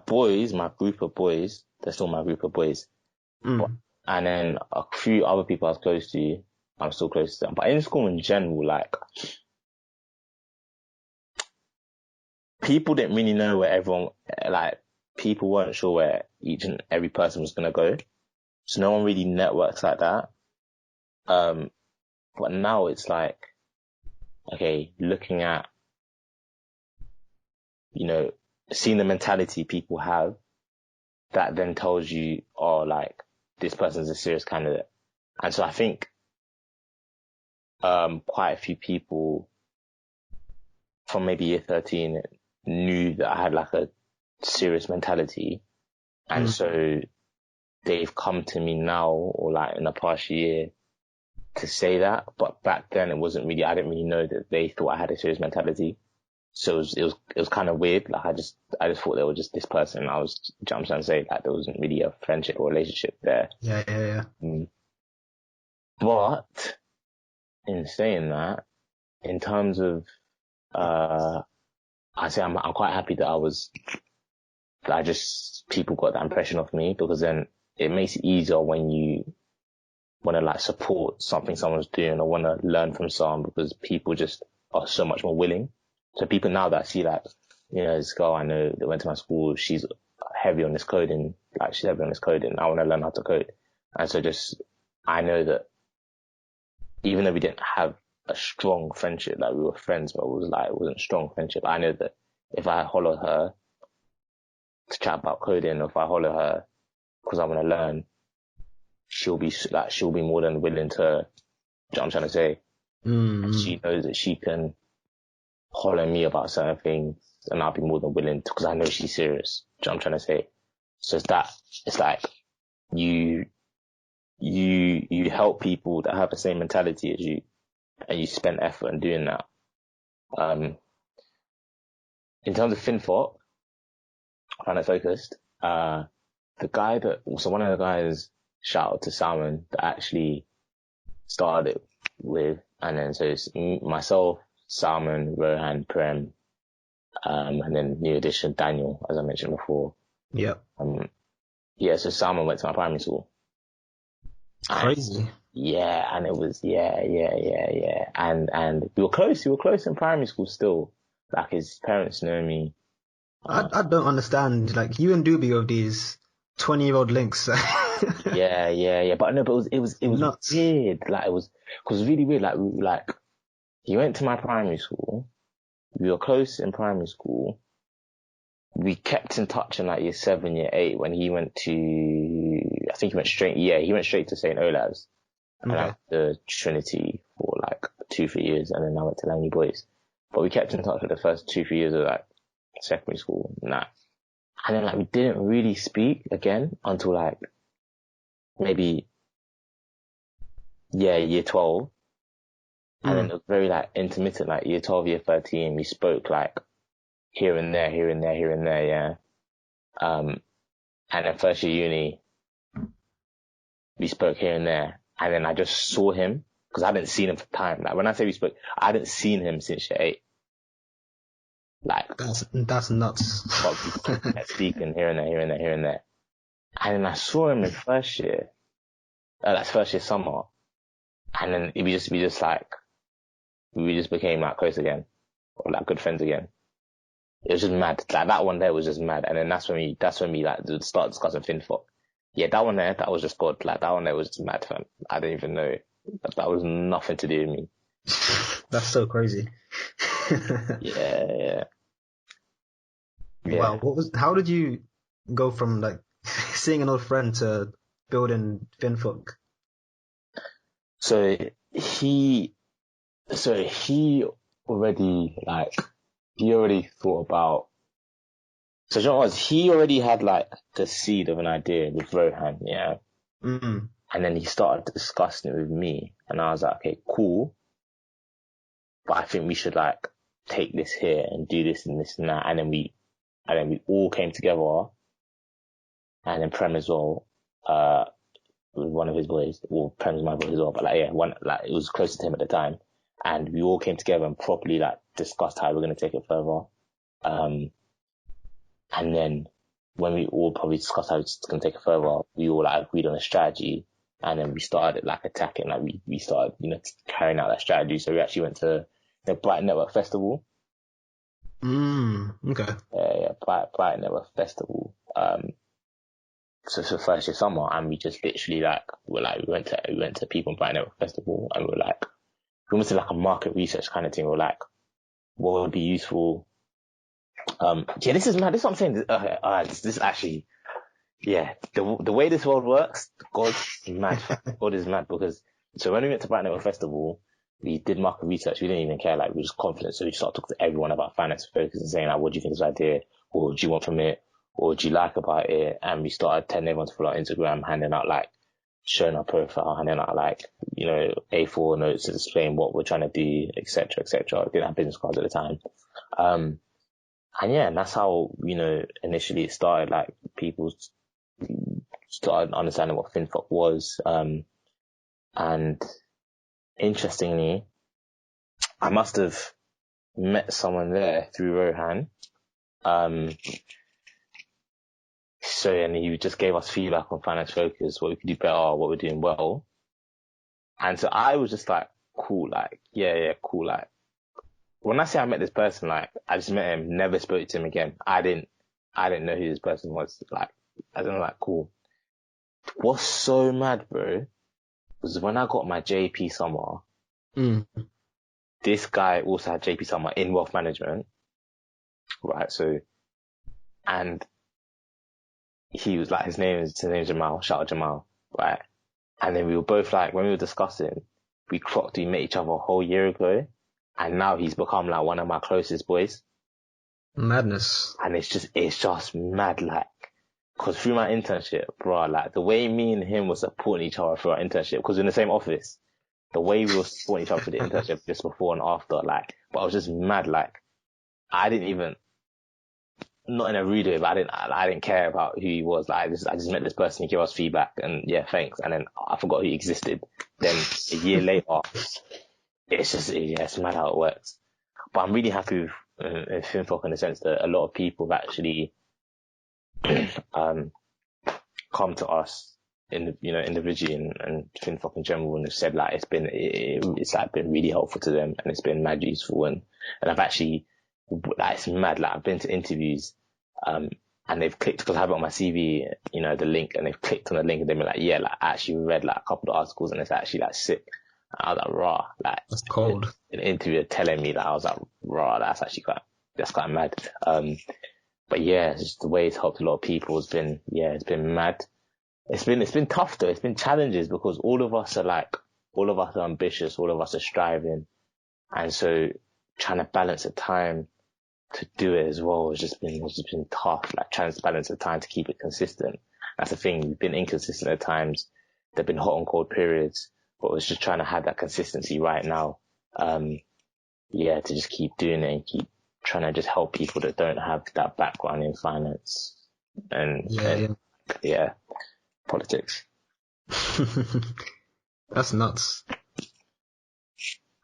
group of boys, they're still my group of boys. And then a few other people I was close to, I'm still close to them. But in school in general, like, people didn't really know where people weren't sure where each and every person was going to go. So no one really networks like that. But now it's like, okay, looking at, seeing the mentality people have, that then tells you, oh, like, this person's a serious candidate. And so I think, quite a few people from maybe year 13 knew that I had like a serious mentality. And so they've come to me now or like in the past year to say that. But back then I didn't really know that they thought I had a serious mentality. So it was kind of weird. Like, I just thought they were just this person. I was trying to say like there wasn't really a friendship or relationship there. Yeah. But in saying that, in terms of, I say I'm quite happy that people got that impression of me, because then it makes it easier when you want to like support something someone's doing or want to learn from someone, because people just are so much more willing. So people now that see like, this girl I know that went to my school, she's heavy on this coding, I want to learn how to code. And so I know that even though we didn't have a strong friendship. Like we were friends, but it wasn't strong friendship. I know that if I hollow her to chat about coding, or if I hollow her because I want to learn, she'll be more than willing to, you know what I'm trying to say? She knows that she can holler me about certain things, and I'll be more than willing to, because I know she's serious. Do you know what I'm trying to say? So it's like you help people that have the same mentality as you, and you spend effort in doing that. In terms of FinFoc, Finance Focused, one of the guys, shout out to Salmon, that actually started it with, and then so it's myself, Salmon, Rohan, Prem, and then new addition Daniel, as I mentioned before. Yeah. So Salmon went to my primary school. Crazy. And it was, and we were close in primary school still. Like, his parents know me. I don't understand, like, you and Doobie of these 20-year-old links. But it was nuts. weird. Like, it was really weird. Like, he went to my primary school. We were close in primary school. We kept in touch in like year 7, year 8 when he went to, I think he went straight to St. Olave's. And I went to Trinity for like 2-3 years, and then I went to Langley Boys. But we kept in touch for the first 2-3 years of like secondary school and that. And then like we didn't really speak again until like maybe year 12. And then it was very like intermittent, like year 12, year 13, we spoke like here and there, yeah. And then first year uni, we spoke here and there. And then I just saw him, because I hadn't seen him for time. Like, when I say we spoke, I hadn't seen him since year 8. Like, that's nuts. But we kept speaking here and there. And then I saw him in first year, that's first year summer. And then we just became like close again, or like good friends again. It was just mad. Like, that one there was just mad. And then that's when we like start discussing FinFoc. Yeah, that one there, that was just God. Like, that one there was just mad, fam. I didn't even know. That was nothing to do with me. That's so crazy. Yeah. Wow. How did you go from like seeing an old friend to building FinFoc? So he already thought about, so you know what, he already had like the seed of an idea with Rohan, yeah. And then he started discussing it with me, and I was like, okay, cool, but I think we should like take this here and do this and this and that. And then we all came together, and then Prem as well, with one of his boys. Well, Prem was my boy as well, but it was closer to him at the time. And we all came together and properly like discussed how we're going to take it further. And then when we all probably discussed how we're going to take it further, we all like agreed on a strategy, and then we started like attacking, like we started, carrying out that strategy. So we actually went to the Bright Network Festival. Okay. Bright Network Festival. So it's the first year summer, and we just literally we went to people in Bright Network Festival, and we went to like a market research kind of thing. We're like, what would be useful? This is mad. This is what I'm saying. This actually, the way this world works, God is mad. God is mad, because so when we went to Bright Network Festival, we did market research. We didn't even care. Like, we were just confident. So we started talking to everyone about Finance Focus and saying, like, what do you think of this idea? Or what do you want from it? Or what do you like about it? And we started telling everyone to follow our Instagram, handing out like, showing our profile, handing out like, A4 notes to explain what we're trying to do, etc., etc. Didn't have business cards at the time. And that's how, initially it started, like, people started understanding what FinFoc was. And interestingly, I must have met someone there through Rohan. And he just gave us feedback on Finance Focus, what we could do better, what we're doing well. And so I was just like, cool, like, cool, like, when I say I met this person, like, I just met him, never spoke to him again. I didn't know who this person was. Like, I don't know, like, cool. What's so mad, bro, was when I got my JP summer, this guy also had JP Summer in wealth management, right? So, and he was like, his name is Jamal, shout out Jamal, right? And then we were both like, when we were discussing, we met each other a whole year ago, and now he's become like one of my closest boys. Madness. And it's just mad, like, cause through my internship, bro, like the way me and him were supporting each other through our internship, cause we're in the same office, the way we were supporting each other for the internship just before and after, like, but I was just mad, like, I didn't even, not in a rude way, but I didn't care about who he was. Like, I just met this person, he gave us feedback, and yeah, thanks. And then I forgot he existed. Then a year later, it's mad how it works. But I'm really happy with FinTalk in the sense that a lot of people have actually come to us individually and FinTalk in general, and have said like it's like been really helpful to them, and it's been mad useful, and I've actually, like, it's mad, like I've been to interviews and they've clicked, because I have it on my CV, the link, and they've clicked on the link and they've been like, yeah, like I actually read like a couple of articles and it's actually like sick. And I was like, raw, like that's cold. An interviewer telling me that, I was like, raw, that's quite mad. But yeah, it's just the way it's helped a lot of people has been, yeah, it's been mad. It's been tough though. It's been challenges because all of us are ambitious, all of us are striving. And so trying to balance the time to do it as well has just been tough, like trying to balance the time to keep it consistent. That's the thing. We've been inconsistent at times. There've been hot and cold periods, but it's just trying to have that consistency right now. To just keep doing it and keep trying to just help people that don't have that background in finance and politics. That's nuts.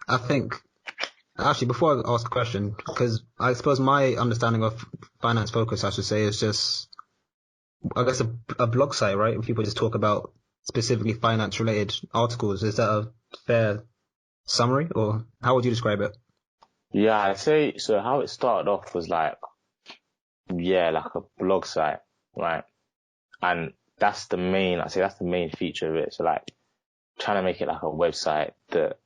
I think, actually, before I ask a question, because I suppose my understanding of finance focus, I should say, is just, I guess, a blog site, right? Where people just talk about specifically finance related articles. Is that a fair summary, or how would you describe it? Yeah, I'd say, so how it started off was like a blog site, right? And that's the main feature of it. So like trying to make it like a website that,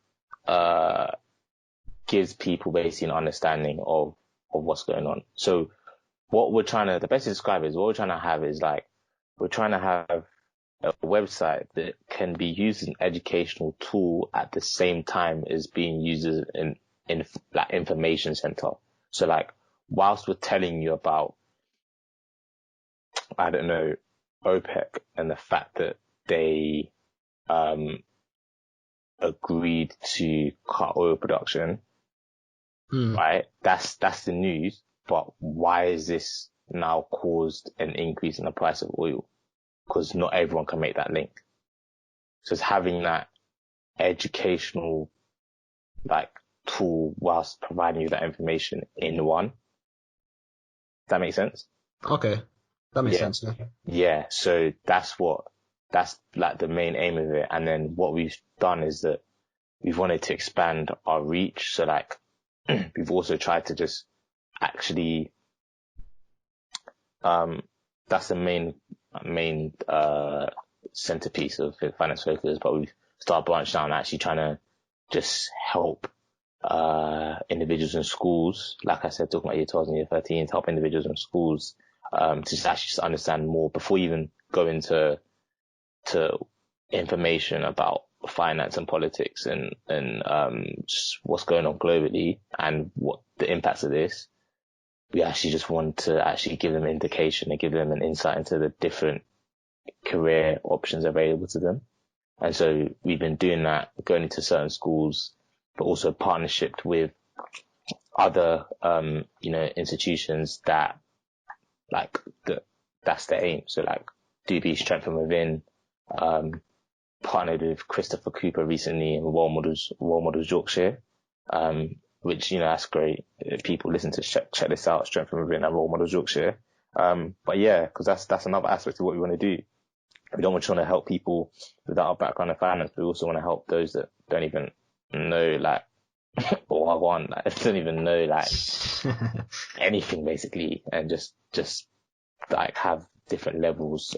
gives people basically an understanding of what's going on. So the best to describe it is, what we're trying to have is like, we're trying to have a website that can be used as an educational tool at the same time as being used as in like information center. So like, whilst we're telling you about, I don't know, OPEC and the fact that they, agreed to cut oil production, right? That's the news. But why is this now caused an increase in the price of oil? Because not everyone can make that link. So it's having that educational like tool whilst providing you that information in one. Does that make sense? Okay. That makes sense. Yeah. Yeah. So that's like the main aim of it. And then what we've done is that we've wanted to expand our reach. So like, we've also tried to just actually, that's the main, centerpiece of finance focus, but we've started branching out and actually trying to just help, individuals in schools. Like I said, talking about year 12 and year 13, to help individuals in schools, to just understand more before you even go into information about finance and politics and just what's going on globally and what the impacts of this. We actually just want to actually give them an indication and give them an insight into the different career options available to them. And so we've been doing that, going into certain schools, but also partnership with other, institutions that like that's the aim. So like DB Strength from Within, partnered with Christopher Cooper recently in Role Models Yorkshire, which, that's great. If people listen to check this out, Strength from Within and Role Models Yorkshire. But yeah, because that's another aspect of what we want to do. We don't want to help people without a background in finance, but we also want to help those that don't even know, like, don't even know, like, anything basically, and just like have different levels,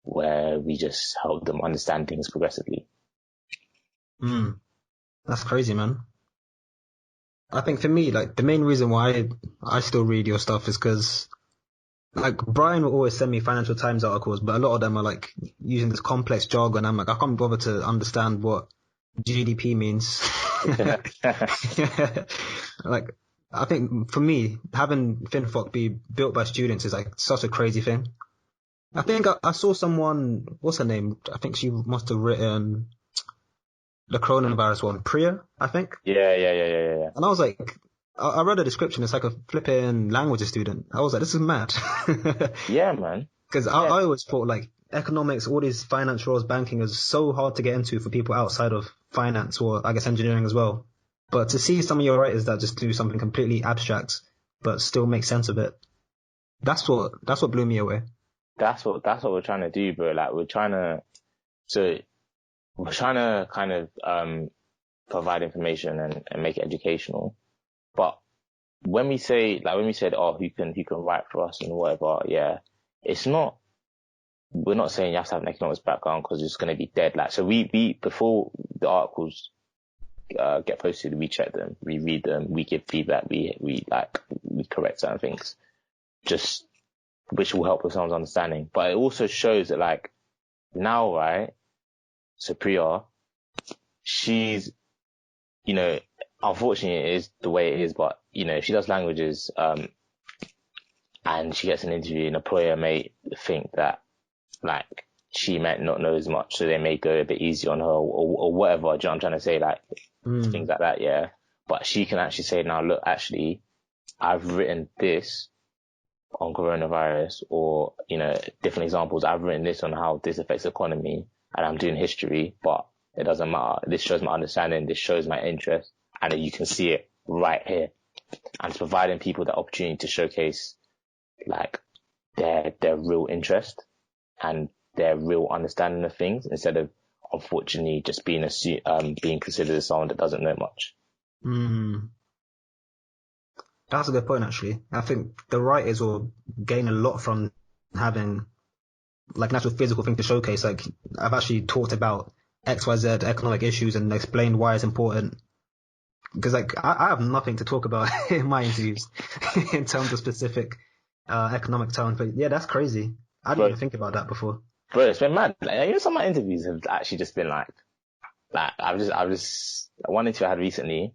where we just help them understand things progressively. That's crazy, man. I think for me, like, the main reason why I still read your stuff is because, like, Brian will always send me Financial Times articles, but a lot of them are, like, using this complex jargon. I'm like, I can't bother to understand what GDP means. Like, I think for me, having FinFoc be built by students is, like, such a crazy thing. I think I saw someone, what's her name? I think she must have written the coronavirus one, Priya, I think. Yeah. And I was like, I read the description. It's like a flipping languages student. I was like, this is mad. Yeah, man. Because Yeah. I always thought like economics, all these finance roles, banking is so hard to get into for people outside of finance or I guess engineering as well. But to see some of your writers that just do something completely abstract but still make sense of it, that's what blew me away. That's what we're trying to do, bro. Like we're trying to kind of provide information and make it educational. But when we said, oh, who can write for us and whatever, yeah, we're not saying you have to have an economics background because it's going to be dead. Like, so we before the articles get posted, we check them, we read them, we give feedback, we correct certain things, just which will help with someone's understanding. But it also shows that like now, right? So Priya, she's, unfortunately it is the way it is, but if she does languages, and she gets an interview, an employer may think that like she might not know as much, so they may go a bit easy on her or whatever. Do you know what I'm trying to say? Like things like that, yeah. But she can actually say, now look, actually, I've written this on coronavirus, or different examples. I've written this on how this affects the economy, and I'm doing history, but it doesn't matter. This shows my understanding. This shows my interest, and you can see it right here. And it's providing people the opportunity to showcase like their real interest and their real understanding of things, instead of unfortunately just being being considered as someone that doesn't know much. That's a good point, actually. I think the writers will gain a lot from having like an actual physical thing to showcase. Like I've actually talked about XYZ economic issues and explained why it's important. Because like I have nothing to talk about in my interviews in terms of specific economic terms. But yeah, that's crazy. I didn't even think about that before. Bro, it's been mad. Like, some of my interviews have actually just been like one interview I had recently.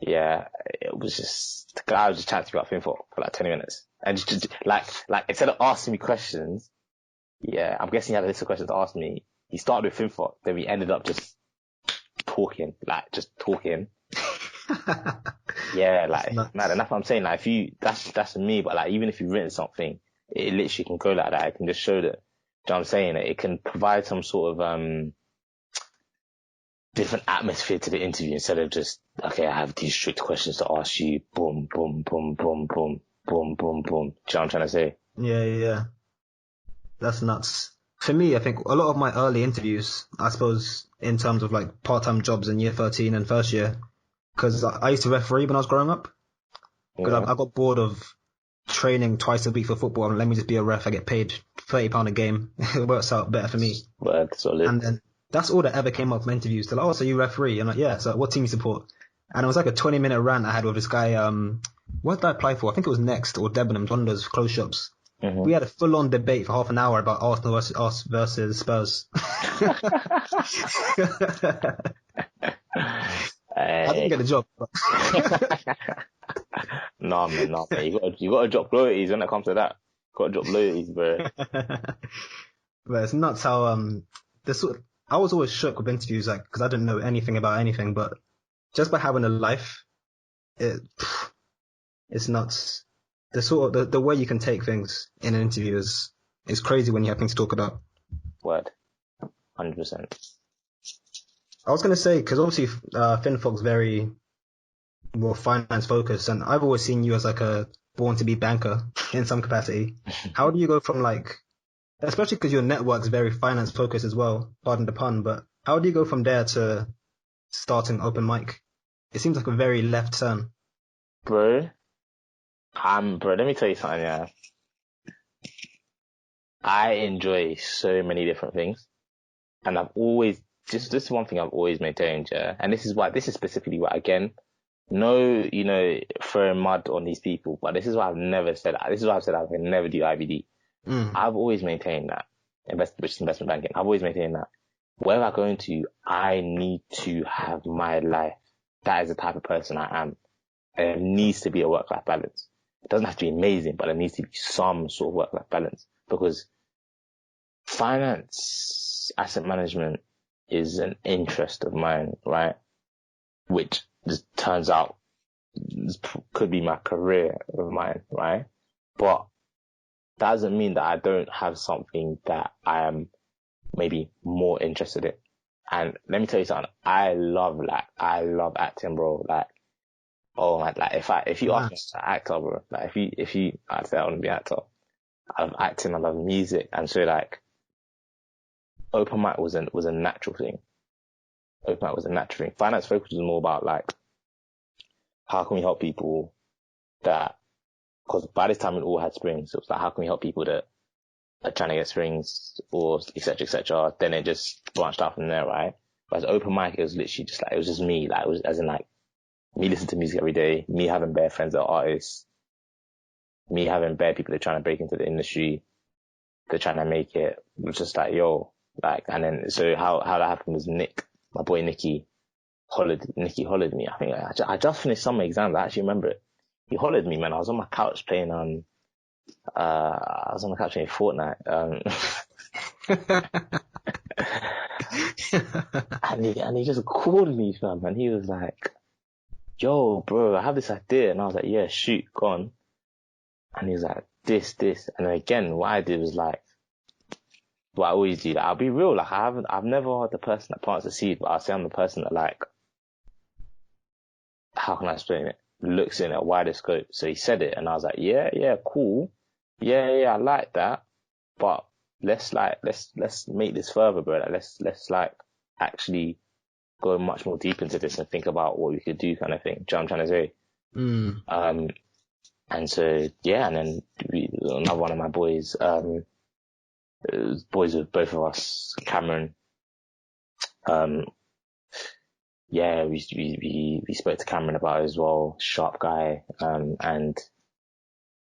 Yeah, it was just the guy was just chatting to me about FinFoc for like 20 minutes, and just like instead of asking me questions, yeah, I'm guessing he had a list of questions to ask me. He started with FinFoc, then we ended up just talking. Yeah, like man, and that's what I'm saying. Like that's me, but like even if you've written something, it literally can go like that. It can just show that. Do you know what I'm saying? It can provide some sort of different atmosphere to the interview, instead of just, okay, I have these strict questions to ask you. Boom, boom, boom, boom, boom, boom, boom, boom. Do you know what I'm trying to say? Yeah. That's nuts. For me, I think a lot of my early interviews, I suppose, in terms of like part-time jobs in year 13 and first year, because I used to referee when I was growing up. Because I got bored of training twice a week for football, and let me just be a ref. I get paid £30 a game. It works out better for me. Solid. And then that's all that ever came up from interviews. They're like, oh, so you referee? I'm like, yeah. So what team you support? And it was like a 20-minute rant I had with this guy. What did I apply for? I think it was Next or Debenhams, one of those clothes shops. Mm-hmm. We had a full-on debate for half an hour about Arsenal versus Spurs. I didn't get the job. But Nah, man. You gotta drop loyalties when it comes to that. Gotta drop loyalties, bro. But it's nuts how I was always shook with interviews, like, because I didn't know anything about anything, but just by having a life, it's nuts. The way you can take things in an interview is crazy when you have things to talk about. Word. 100%. I was going to say, because obviously FinFoc's very more finance focused, and I've always seen you as like a born to be banker in some capacity. How do you go from like, especially because your network's very finance focused as well, pardon the pun, but how do you go from there to starting open mic? It seems like a very left turn. Bro, let me tell you something, yeah. I enjoy so many different things, and this is one thing I've always maintained, yeah. And this is specifically why, again, no, throwing mud on these people, but this is why I've never said, this is why I've said I can never do IBD. I've always maintained that, investment banking, I've always maintained that wherever I go into, I need to have my life. That is the type of person I am. And there needs to be a work-life balance. It doesn't have to be amazing, but there needs to be some sort of work-life balance, because finance, asset management is an interest of mine, right? Which just turns out could be my career of mine, right? But that doesn't mean that I don't have something that I am maybe more interested in. And let me tell you something, I love acting, bro. Like, oh my, like if you ask me to act, bro, like if you, I'd say I want to be an actor. I love acting, I love music. And so like, open mic was a natural thing. Open mic was a natural thing. Finance focus was more about like, how can we help people that, because by this time it all had springs. So it was like, how can we help people that are trying to get springs, or et cetera, et cetera. Then it just branched out from there, right? But as open mic, it was literally just like, it was just me. Like, it was as in like, me listening to music every day, me having bare friends that are artists, me having bare people that are trying to break into the industry, they're trying to make it. It was just like, yo, like, and then, so how that happened was Nick, my boy Nicky hollered me. I think I just finished summer exams. I actually remember it. He hollered me, man. I was on my couch playing Fortnite. And he just called me, fam, and he was like, yo, bro, I have this idea. And I was like, yeah, shoot, go on. And he was like, this. And then again, what I did was like, what I always do, like, I'll be real, like, I've never had the person that plants the seed, but I'll say I'm the person that, like, how can I explain it? Looks in a wider scope. So he said it, and I was like, yeah, cool. Yeah, I like that. But let's make this further, bro. Like, let's like actually go much more deep into this and think about what we could do, kind of thing. Do you know what I'm trying to say? And so, yeah, and then another one of my boys, boys with both of us, Cameron, yeah, we spoke to Cameron about it as well, sharp guy, and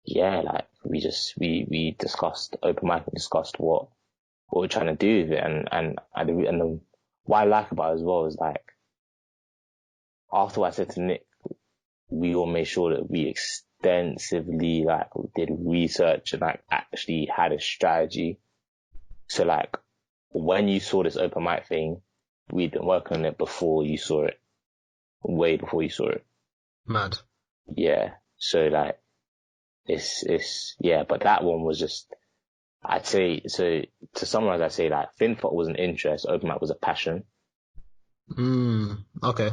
yeah, like, we discussed open mic and discussed what we're trying to do with it, and what I like about it as well is, like, after what I said to Nick, we all made sure that we extensively, like, did research and, like, actually had a strategy. So, like, when you saw this open mic thing, we'd been working on it before you saw it. Way before you saw it. Mad. Yeah. So, like, yeah, but that one was just, I'd say, so to summarize, I'd say, like, FinFot was an interest, open mic was a passion. Okay.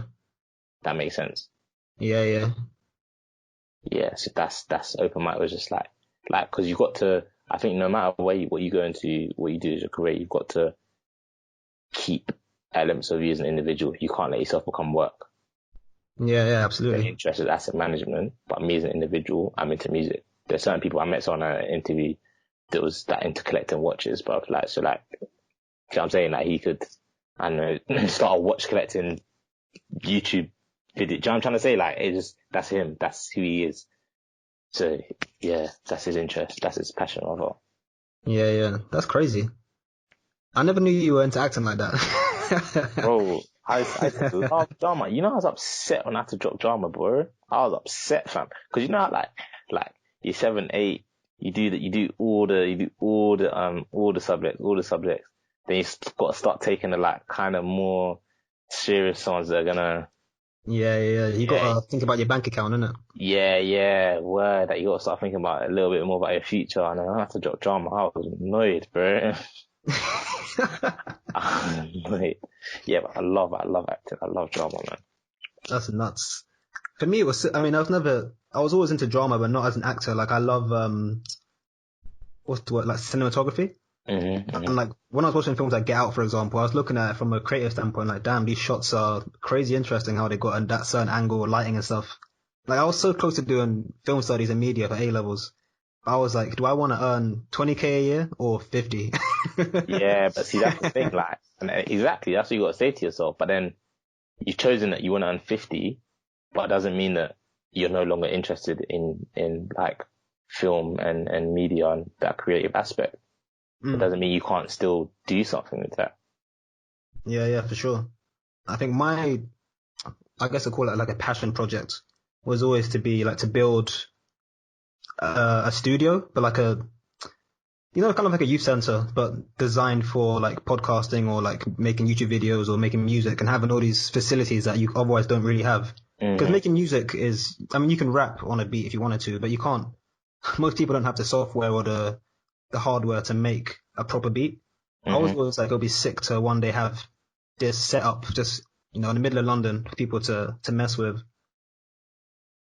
That makes sense. Yeah. Yeah, so that's open mic was just like, cause you've got to, I think no matter what you go into, what you do as your career, you've got to keep elements of you as an individual. You can't let yourself become work. Yeah, absolutely. I'm interested in asset management, but me as an individual, I'm into music. There's certain people, I met someone at an interview that was that into collecting watches, but like, so like, you know what I'm saying? Like, he could, I don't know, start a watch collecting YouTube video. Do you know what I'm trying to say? Like, it just, that's him. That's who he is. So, yeah, that's his interest. That's his passion, I thought. Yeah. That's crazy. I never knew you were into acting like that. Bro, I love drama. You know, I was upset when I had to drop drama, bro. I was upset, fam. Cause you know how, like, you're 7, 8, you do all the subjects. Then you got to start taking the, like, kind of more serious ones that are gonna, Yeah. You gotta think about your bank account, innit? yeah, word, that you gotta start thinking about a little bit more about your future. And then I had to drop drama. I was annoyed, bro. I'm annoyed. Yeah, but I love acting. I love drama, man. That's nuts. For me, it was, I mean, I was always into drama, but not as an actor. Like, I love, what's the word, like cinematography. And like, when I was watching films like Get Out, for example, I was looking at it from a creative standpoint, like, damn, these shots are crazy interesting, how they got in that certain angle, lighting and stuff. Like, I was so close to doing film studies and media for A levels. I was like, do I want to earn 20k a year or 50? Yeah, but see, that's the thing, like, and exactly, that's what you got to say to yourself. But then you've chosen that you want to earn 50, but it doesn't mean that you're no longer interested in like film and media and that creative aspect. It doesn't mean you can't still do something with that. Yeah, for sure. I think I guess I call it like a passion project, was always to be like to build a studio, but like kind of like a youth center, but designed for like podcasting or like making YouTube videos or making music, and having all these facilities that you otherwise don't really have. Because making music you can rap on a beat if you wanted to, but you can't. Most people don't have the software or the hardware to make a proper beat. I always was like, it'll be sick to one day have this set up just, in the middle of London for people to mess with.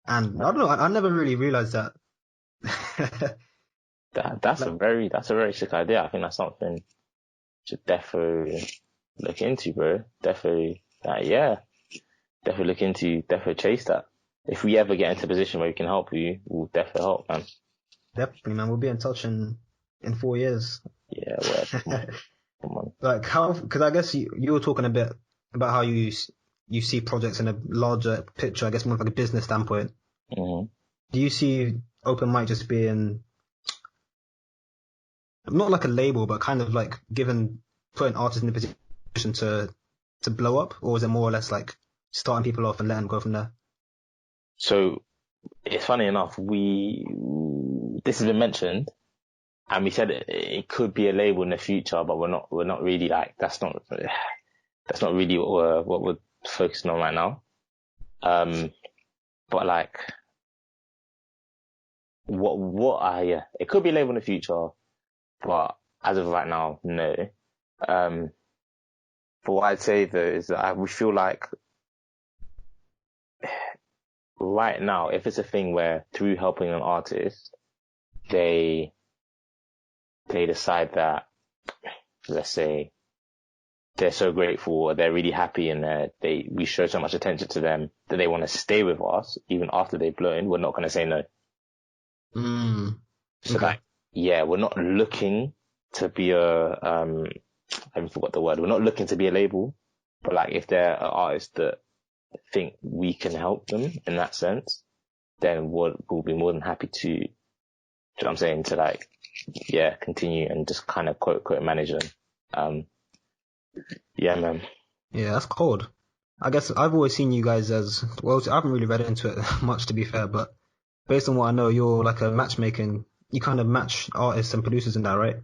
And I don't know, I never really realized that. That's a very sick idea. I think that's something to definitely look into, bro. Definitely look into, definitely chase that. If we ever get into a position where we can help you, we'll definitely help, man. Definitely, man. We'll be in touch in 4 years. Yeah, well, come on. Like because I guess you were talking a bit about how you see projects in a larger picture, I guess more like a business standpoint. Mm-hmm. Do you see open mic just being not like a label, but kind of like putting artists in a position to blow up, or is it more or less like starting people off and letting them go from there? So it's funny enough, this has been mentioned, and we said it could be a label in the future, but we're not really like, that's not really what we're focusing on right now. But like, it could be a label in the future, but as of right now, no. But what I'd say though is that we feel like right now, if it's a thing where through helping an artist, they decide that, let's say, they're so grateful or they're really happy and we show so much attention to them that they want to stay with us even after they've blown, we're not going to say no. So okay. we're not looking to be I forgot the word. We're not looking to be a label, but like if there are artists that think we can help them in that sense, then we'll be more than happy to, you know what I'm saying, to like, continue and just kind of quote manage them. Man. Yeah, that's cold. I guess I've always seen you guys as, well, I haven't really read into it much to be fair, but based on what I know, you're like a you kind of match artists and producers in that, right?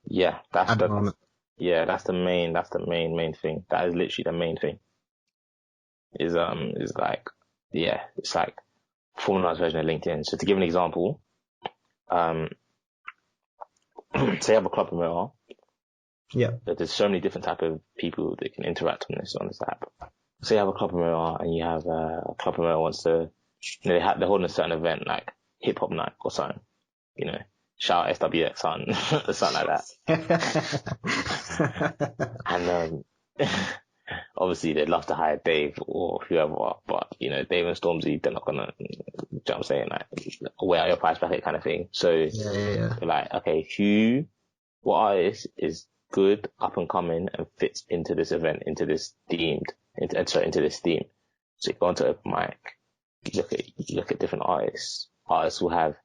Yeah, that's At the moment. that's the main thing. That is literally the main thing. Is like, it's like formalized version of LinkedIn. So to give an example, say you have a club promoter. Yeah. There's so many different type of people that can interact on this app. Say you have a club promoter and you have a club promoter wants to, they're holding a certain event like hip hop night or something, shout out SWX or something like that. And obviously they'd love to hire Dave or whoever, but Dave and Stormzy, they're not gonna, you know what I'm saying, like wear out your price bracket kind of thing. So yeah. You're like, okay, what artist is good, up and coming, and fits into this event, into this theme. So you go onto open mic, you look at different artists. Artists will have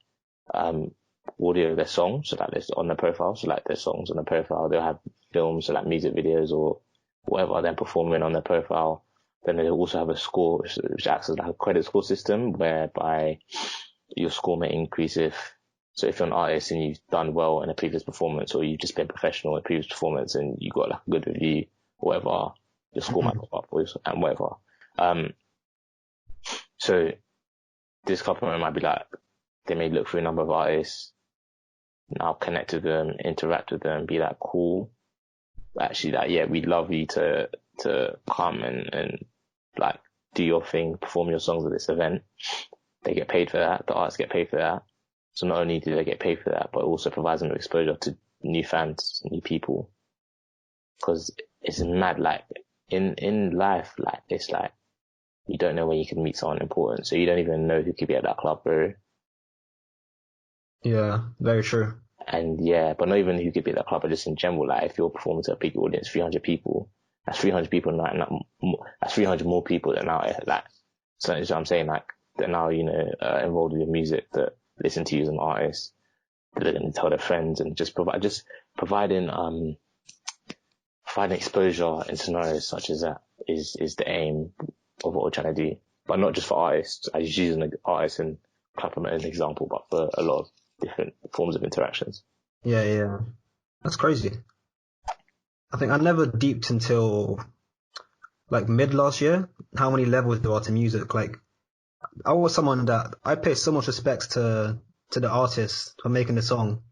audio of their songs, so that is on their profile. So like their songs on their profile, they'll have films, so like music videos or whatever, then performing on their profile. Then they also have a score, which acts as like a credit score system, whereby your score may increase so if you're an artist and you've done well in a previous performance, or you've just been professional in a previous performance and you got like a good review, or whatever, your score might go up, and whatever. So this couple might be like, they may look through a number of artists, now connect with them, interact with them, be like, cool. Actually, like, we'd love you to come and like do your thing, perform your songs at this event. They get paid for that. The artists get paid for that. So not only do they get paid for that, but it also provides them with exposure to new fans, new people. Because it's mad, like, in life, like, it's like, you don't know when you can meet someone important, so you don't even know who could be at that club, bro. Yeah, very true. And but not even who could be at that club, but just in general, like, if you're performing to a big audience, 300 people, that's 300 people, that's 300 more people than out, like, So that's what I'm saying, like, they're now, involved with your music, that listen to you as an artist, that they're going to tell their friends, and providing exposure in scenarios such as that is the aim of what we're trying to do. But not just for artists. I just use an artist and Clapham as an example, but for a lot of different forms of interactions. Yeah. That's crazy. I think I never deeped until like mid last year how many levels there are to music. Like, I was someone that I pay so much respect to the artist for making the song.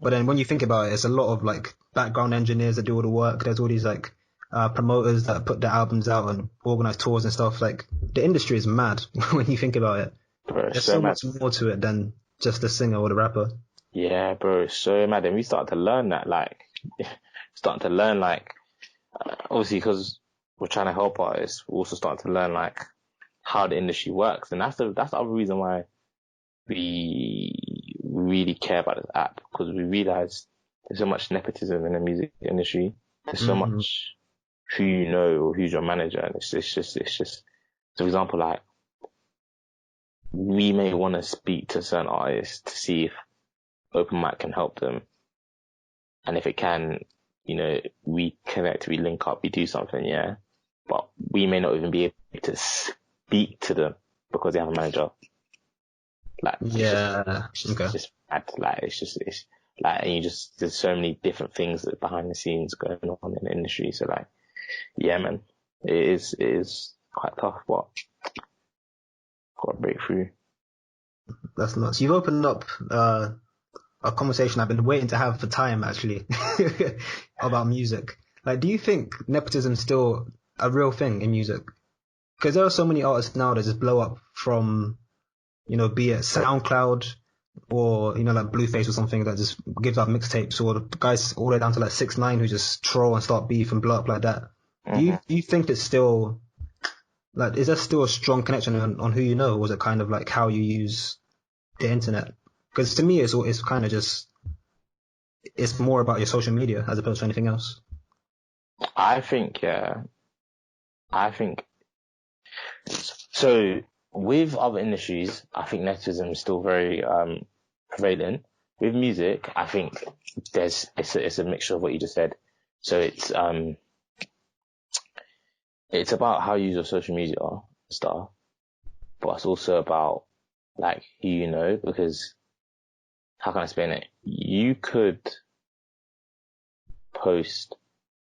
But then when you think about it, it's a lot of like background engineers that do all the work. There's all these like promoters that put their albums out and organize tours and stuff. Like, the industry is mad when you think about it. Bro, There's so much more to it than just the singer or the rapper. Yeah, bro, it's so mad. And we started to learn that, obviously, because we're trying to help artists, we're also starting to learn like how the industry works. And that's the other reason why we really care about this app, because we realize there's so much nepotism in the music industry. There's so much who you know or who's your manager, and it's just, for example, like, we may want to speak to certain artists to see if open mic can help them. And if it can, we connect, we link up, we do something, yeah. But we may not even be able to speak to them because they have a manager. Like, it's just bad. Like, it's like, and there's so many different things that behind the scenes going on in the industry. So like, yeah, man, it is quite tough, but got to break through. That's nuts. You've opened up a conversation I've been waiting to have for time, actually, about music. Like, do you think nepotism is still a real thing in music? Because there are so many artists now that just blow up from, be it SoundCloud or, like Blueface or something that just gives out mixtapes, or the guys all the way down to like 6ix9ine who just troll and start beef and blow up like that. Do you think it's still, like, is there still a strong connection on who you know, or is it kind of like how you use the internet? Because to me, it's kind of just, it's more about your social media as opposed to anything else. I think so. With other industries, I think nepotism is still very prevalent. With music, I think it's a mixture of what you just said. So it's about how you use your social media stuff, but it's also about like who you know, because how can I explain it? You could post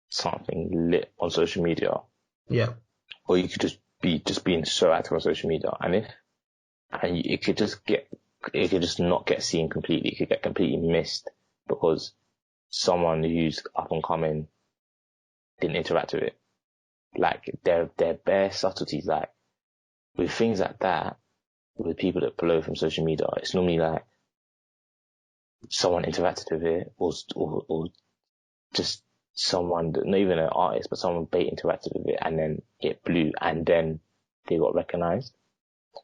something lit on social media. Yeah. Or you could just being so active on social media, it could just not get seen completely. It could get completely missed because someone who's up and coming didn't interact with it. Like, they're bare subtleties. Like, with things like that, with people that blow from social media, it's normally like someone interacted with it, or just someone that, not even an artist, but someone bait interacted with it, and then it blew, and then they got recognized.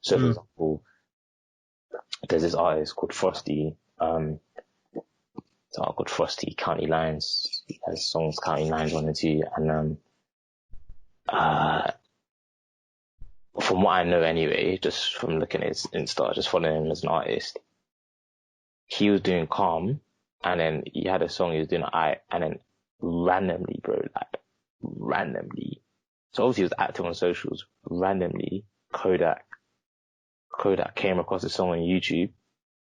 So, for example, there's this artist called Frosty, County Lines. He has songs County Lines 1 and 2, and from what I know anyway, just from looking at his Insta, just following him as an artist, he was doing Calm, and then he had a song he was doing and then randomly, bro, like, randomly. So obviously he was active on socials. Randomly, Kodak came across a song on YouTube. It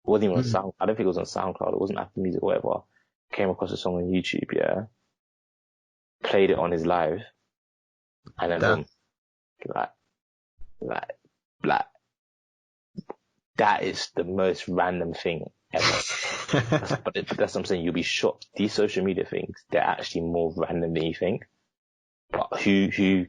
wasn't even on I don't think it was on SoundCloud. It wasn't Apple Music or whatever. Came across a song on YouTube, yeah. Played it on his live. And then boom. Like, that is the most random thing ever. But that's what I'm saying. You'll be shocked. These social media things, they're actually more random than you think. But who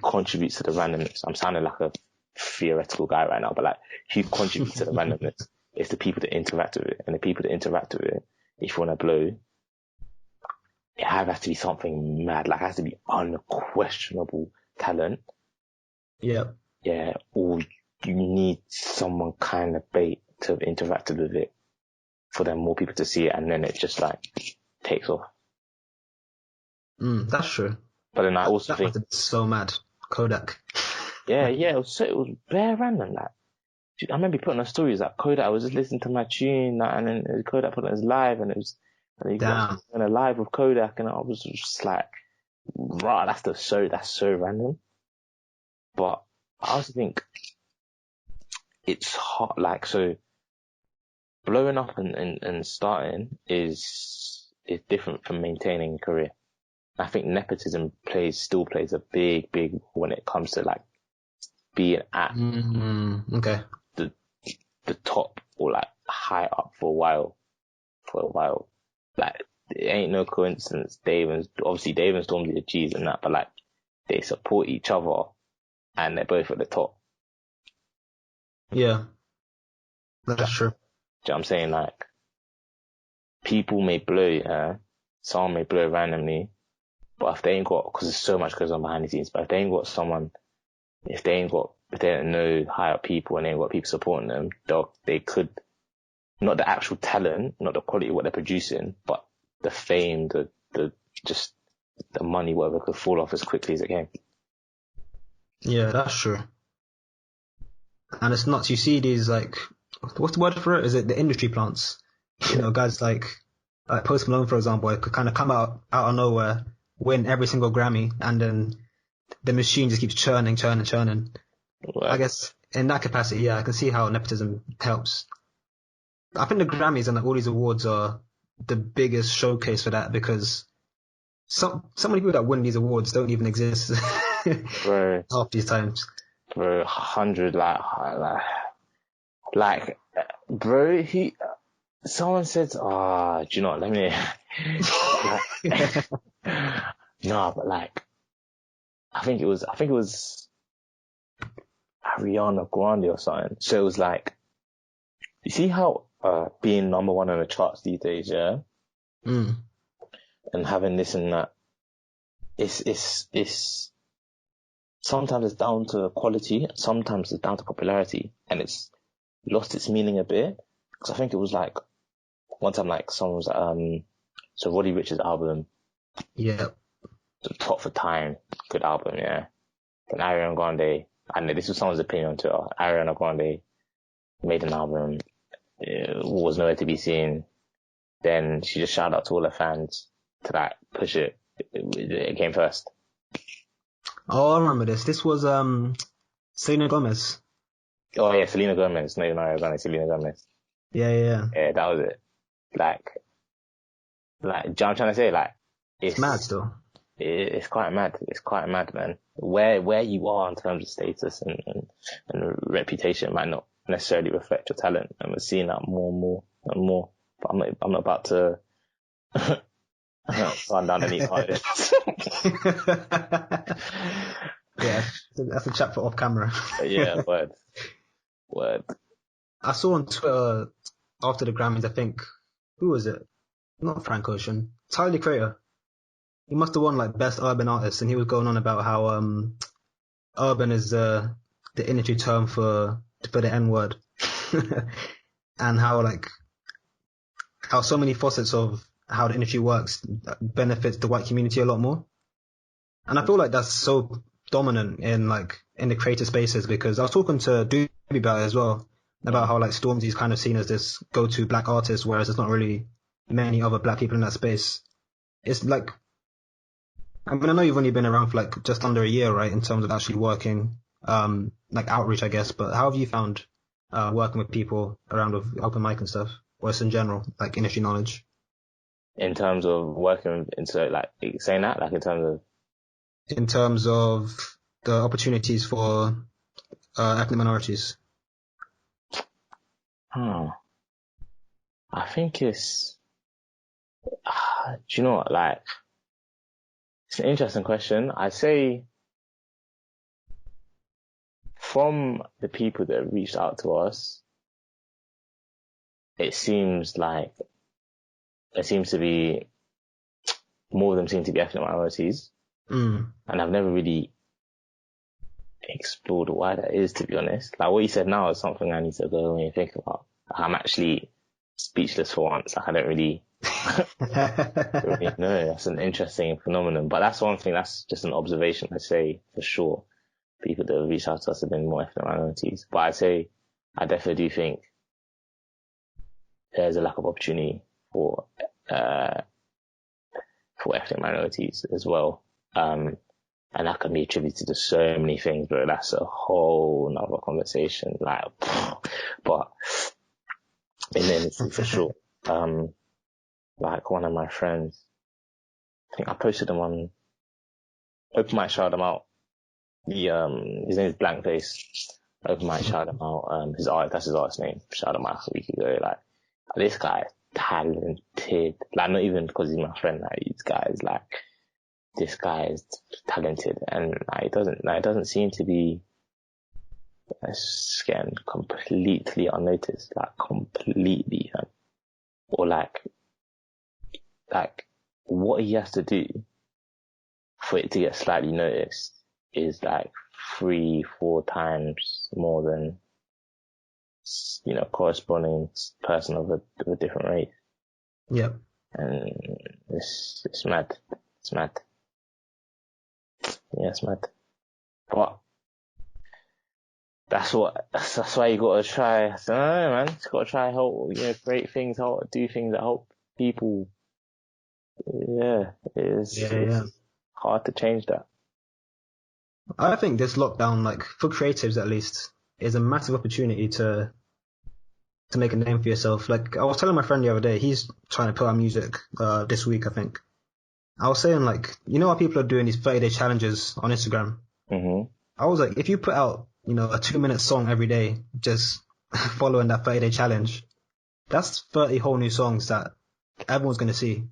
contributes to the randomness? I'm sounding like a theoretical guy right now, but like, who contributes to the randomness? It's the people that interact with it. And the people that interact with it, if you want to blow, it has to be something mad. Like, it has to be unquestionable talent. Yeah. Yeah. Or you need someone kind of bait to have interacted with it for them more people to see it, and then it just like takes off. That's true. But then I also think so mad. Kodak. Yeah, it was bare random. Like, I remember putting on stories like Kodak. I was just listening to my tune, like, and then Kodak put it as live, and and he Damn. in a live with Kodak, and I was just like, right, that's so random. But I also think it's hot, like, so blowing up and starting is different from maintaining a career. I think nepotism still plays a big when it comes to like being at Okay. the top or like high up for a while. Like, it ain't no coincidence. Dave and Stormzy are G's and that, but like, they support each other and they're both at the top. Yeah. That's true. Do you know what I'm saying? Like, people may blow, yeah, someone may blow randomly, but if they ain't got, cause there's so much goes on behind the scenes, but if they don't know higher people and they ain't got people supporting them, they could, not the actual talent, not the quality of what they're producing, but the fame, just the money, whatever, could fall off as quickly as it came. Yeah, that's true. And it's nuts. You see these, like, what's the word for it? Is it the industry plants? You know, guys like Post Malone, for example, it could kind of come out of nowhere, win every single Grammy, and then the machine just keeps churning. Right. I guess in that capacity, yeah, I can see how nepotism helps. I think the Grammys and all these awards are the biggest showcase for that, because so many people that win these awards don't even exist Bro, half these times. 100, bro, someone said, do you know what, let me, no, but like, I think it was Ariana Grande or something. So it was like, you see how, being number one on the charts these days, yeah? Mm. And having this and that, it's, sometimes it's down to quality, sometimes it's down to popularity, and it's lost its meaning a bit. Cause I think it was like, one time, like, someone was, so Roddy Rich's album, Yeah. the top for time, good album, yeah. Then Ariana Grande, I know this was someone's opinion on Twitter, Ariana Grande made an album, was nowhere to be seen. Then she just shouted out to all her fans to like push it. It came first. Oh, I remember this. This was Selena Gomez. Oh yeah, Selena Gomez. No, Ariana Grande, Selena Gomez. Yeah. Yeah, that was it. Like, do you know what I'm trying to say? Like, It's mad still. It's quite mad. It's quite mad, man. Where you are in terms of status and reputation might not necessarily reflect your talent, and we're seeing that more and more. But I'm not about to run down any artists. Yeah, that's a chat for off camera. Yeah, word. I saw on Twitter after the Grammys, I think, who was it? Not Frank Ocean. Tyler, the Creator. He must have won like best urban artist, and he was going on about how urban is the industry term for the N word, and how so many facets of how the industry works benefits the white community a lot more. And I feel like that's so dominant in the creative spaces, because I was talking to Doobie about it as well, about how like Stormzy's kind of seen as this go-to black artist, whereas there's not really many other black people in that space. It's like, I mean, I know you've only been around for like just under a year, right, in terms of actually working, like outreach, I guess, but how have you found, working with people around with open mic and stuff, or just in general, like industry knowledge? In terms of working into like saying that, like In terms of the opportunities for, ethnic minorities. I think it's, do you know what, like, it's an interesting question. I say, from the people that reached out to us, it seems to be, more of them seem to be ethnic minorities. Mm. And I've never really explored why that is, to be honest. Like, what you said now is something I need to go away and think about. Like, I'm actually speechless for once. Like, I don't really know. That's an interesting phenomenon. But that's one thing, that's just an observation I say for sure. people that have reached out to us have been more ethnic minorities. But I'd say I definitely do think there's a lack of opportunity for ethnic minorities as well. And that can be attributed to so many things, but that's a whole nother conversation. Like, but in the industry for sure. Like one of my friends, I think I posted him on Open Mic, shout him out. His name is Blankface. Open Mic, shout him out. That's his artist name. Shout him out a week ago. Like, this guy is talented. Like, not even because he's my friend. Like, this guy is talented, and like, it doesn't seem to be, it's getting completely unnoticed. Like, completely. Or like, what he has to do for it to get slightly noticed is like 3-4 times more than, you know, corresponding person of a different race. Yep. And it's mad. It's mad. Yeah, it's mad. But that's why you gotta try. I don't know, man. You gotta try help, you know, create things, do things that help people. Yeah, it's hard to change that. I think this lockdown, like for creatives at least, is a massive opportunity to make a name for yourself. Like I was telling my friend the other day, he's trying to put out music this week, I think. I was saying, like, you know how people are doing these 30-day challenges on Instagram? Mm-hmm. I was like, if you put out, you know, a 2-minute song every day, just following that 30-day challenge, that's 30 whole new songs that everyone's going to see.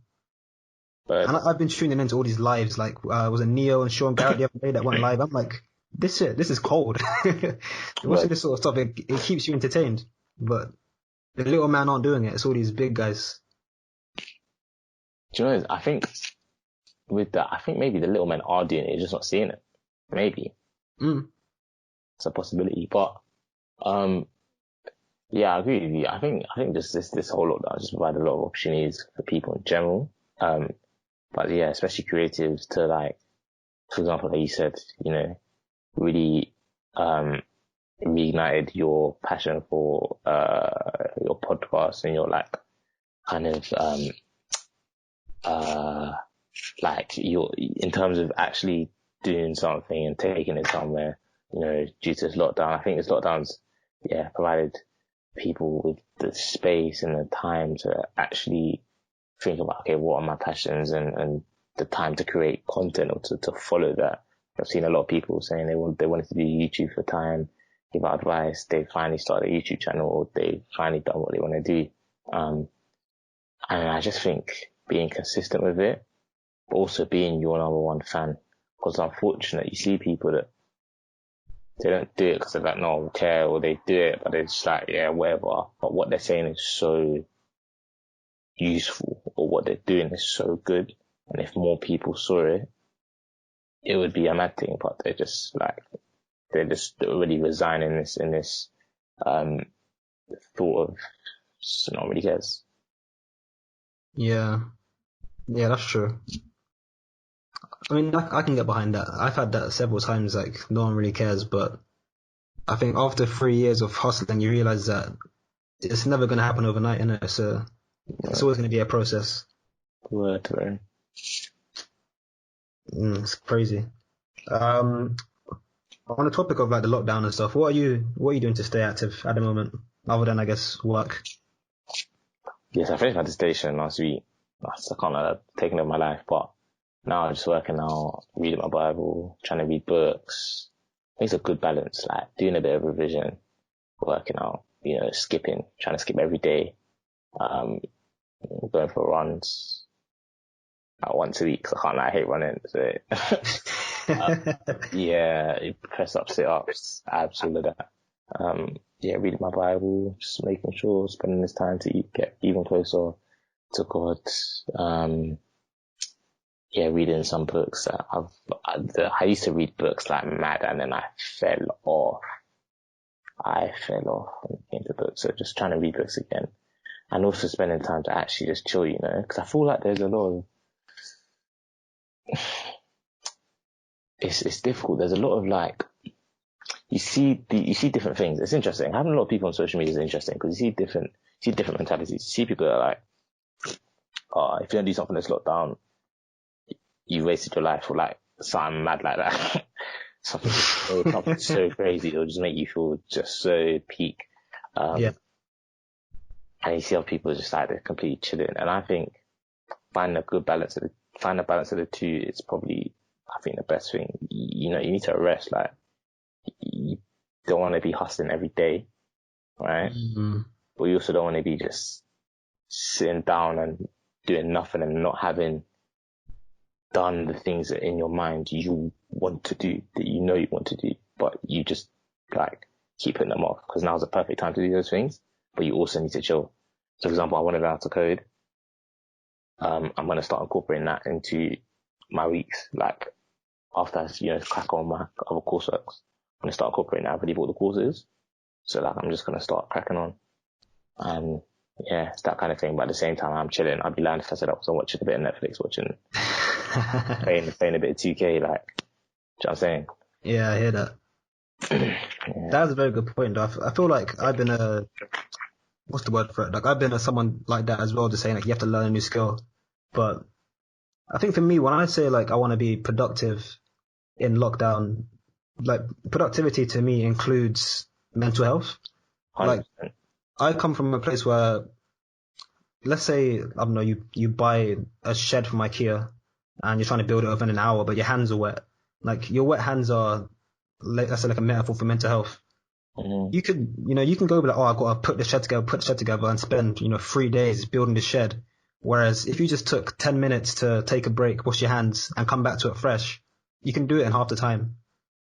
But and I've been tuning into all these lives, like, was it Neo and Sean Garrett the other day that went live? I'm like, this is cold. Watching this sort of stuff, it keeps you entertained. But the little man aren't doing it. It's all these big guys. Do you know, I think with that, I think maybe the little men are doing it, you're just not seeing it. Maybe. It's a possibility. But, yeah, I agree with you. I think just this whole lockdown just provided a lot of opportunities for people in general. But yeah, especially creatives to, like, for example, like you said, you know, really, reignited your passion for, your podcast and your, like, kind of, like in terms of actually doing something and taking it somewhere, you know, due to this lockdown. I think this lockdown's, provided people with the space and the time to actually think about, okay, what are my passions and the time to create content or to follow that. I've seen a lot of people saying they wanted to do YouTube for time, give out advice. They finally started a YouTube channel, or they finally done what they want to do. And I just think being consistent with it, but also being your number one fan. Because it's unfortunate, you see people that they don't do it because they're like, no, I don't care, or they do it, but it's just like, yeah, whatever. But what they're saying is so useful, or what they're doing is so good. And if more people saw it, it would be a mad thing, but they're just already resigning in this, thought of just not really cares. Yeah, that's true. I mean, I can get behind that. I've had that several times, like, no one really cares, but I think after 3 years of hustling, you realize that it's never going to happen overnight, innit? So it's always going to be a process. Word. It's crazy. On the topic of, like, the lockdown and stuff, what are you doing to stay active at the moment, other than, I guess, work? Yes, I finished my dissertation last week. I can't lie, taking over my life, but now I'm just working out, reading my Bible, trying to read books. It's a good balance, like doing a bit of revision, working out, you know, trying to skip every day, going for runs, once a week, 'cause I can't lie, I hate running, so, press up, sit ups, abs, all of that. Reading my Bible, just making sure, spending this time to get even closer to God. Reading some books. I used to read books like mad, and then I fell off when it came to books. So just trying to read books again, and also spending time to actually just chill, you know, because I feel like there's a lot of, it's difficult. There's a lot of, like, you see different things. It's interesting. Having a lot of people on social media is interesting because you see different mentalities. You see people that are like, if you don't do something that's locked down, you wasted your life, or like something mad like that. something so crazy. It'll just make you feel just so peak. Yeah. And you see how people are just like, they're completely chilling. And I think finding a balance of the two is probably, I think, the best thing. You know, you need to rest. Like, you don't want to be hustling every day, right? Mm-hmm. But you also don't want to be just sitting down and doing nothing and not having done the things that in your mind you want to do, that you know you want to do, but you just like keep putting them off because now's the perfect time to do those things, but you also need to chill. So, for example, I want to learn how to code. I'm going to start incorporating that into my weeks. Like, after I, crack on my other coursework, I'm going to start incorporating that. I've already bought the courses. So, like, I'm just going to start cracking on. And yeah, it's that kind of thing. But at the same time, I'm chilling. I'd be lying if I said I was watching a bit of Netflix, playing a bit of 2K, like, do you know what I'm saying? Yeah, I hear that. Yeah. That's a very good point. I feel like I've been what's the word for it? Like, I've been someone like that as well, just saying like you have to learn a new skill. But I think for me, when I say like I want to be productive in lockdown, like productivity to me includes mental health. 100%. Like, I come from a place where, let's say, I don't know, you buy a shed from IKEA and you're trying to build it within an hour, but your hands are wet. Like, your wet hands are, let's say, like a metaphor for mental health. Mm-hmm. You can go be like, oh, I've got to put the shed together and spend, 3 days building the shed. Whereas if you just took 10 minutes to take a break, wash your hands and come back to it fresh, you can do it in half the time.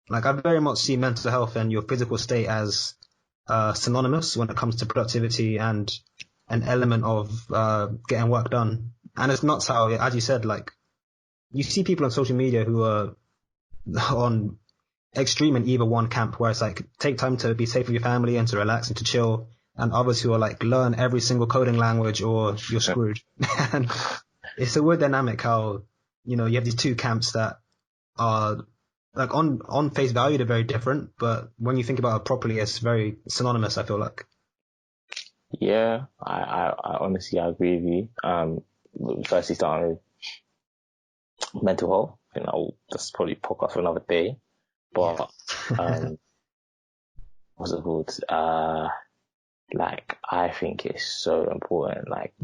Like, I very much see mental health and your physical state as synonymous when it comes to productivity and an element of getting work done. And it's nuts how, as you said, like, you see people on social media who are on extreme in either one camp, where it's like, take time to be safe with your family and to relax and to chill, and others who are like, learn every single coding language or you're screwed. And it's a weird dynamic how, you have these two camps that are like on face value, they're very different, but when you think about it properly, it's very synonymous, I feel like. Yeah, I honestly, I agree with you. Firstly, starting with mental health, I think I'll just probably podcast for another day. But, what's it called? Like, I think it's so important. Like,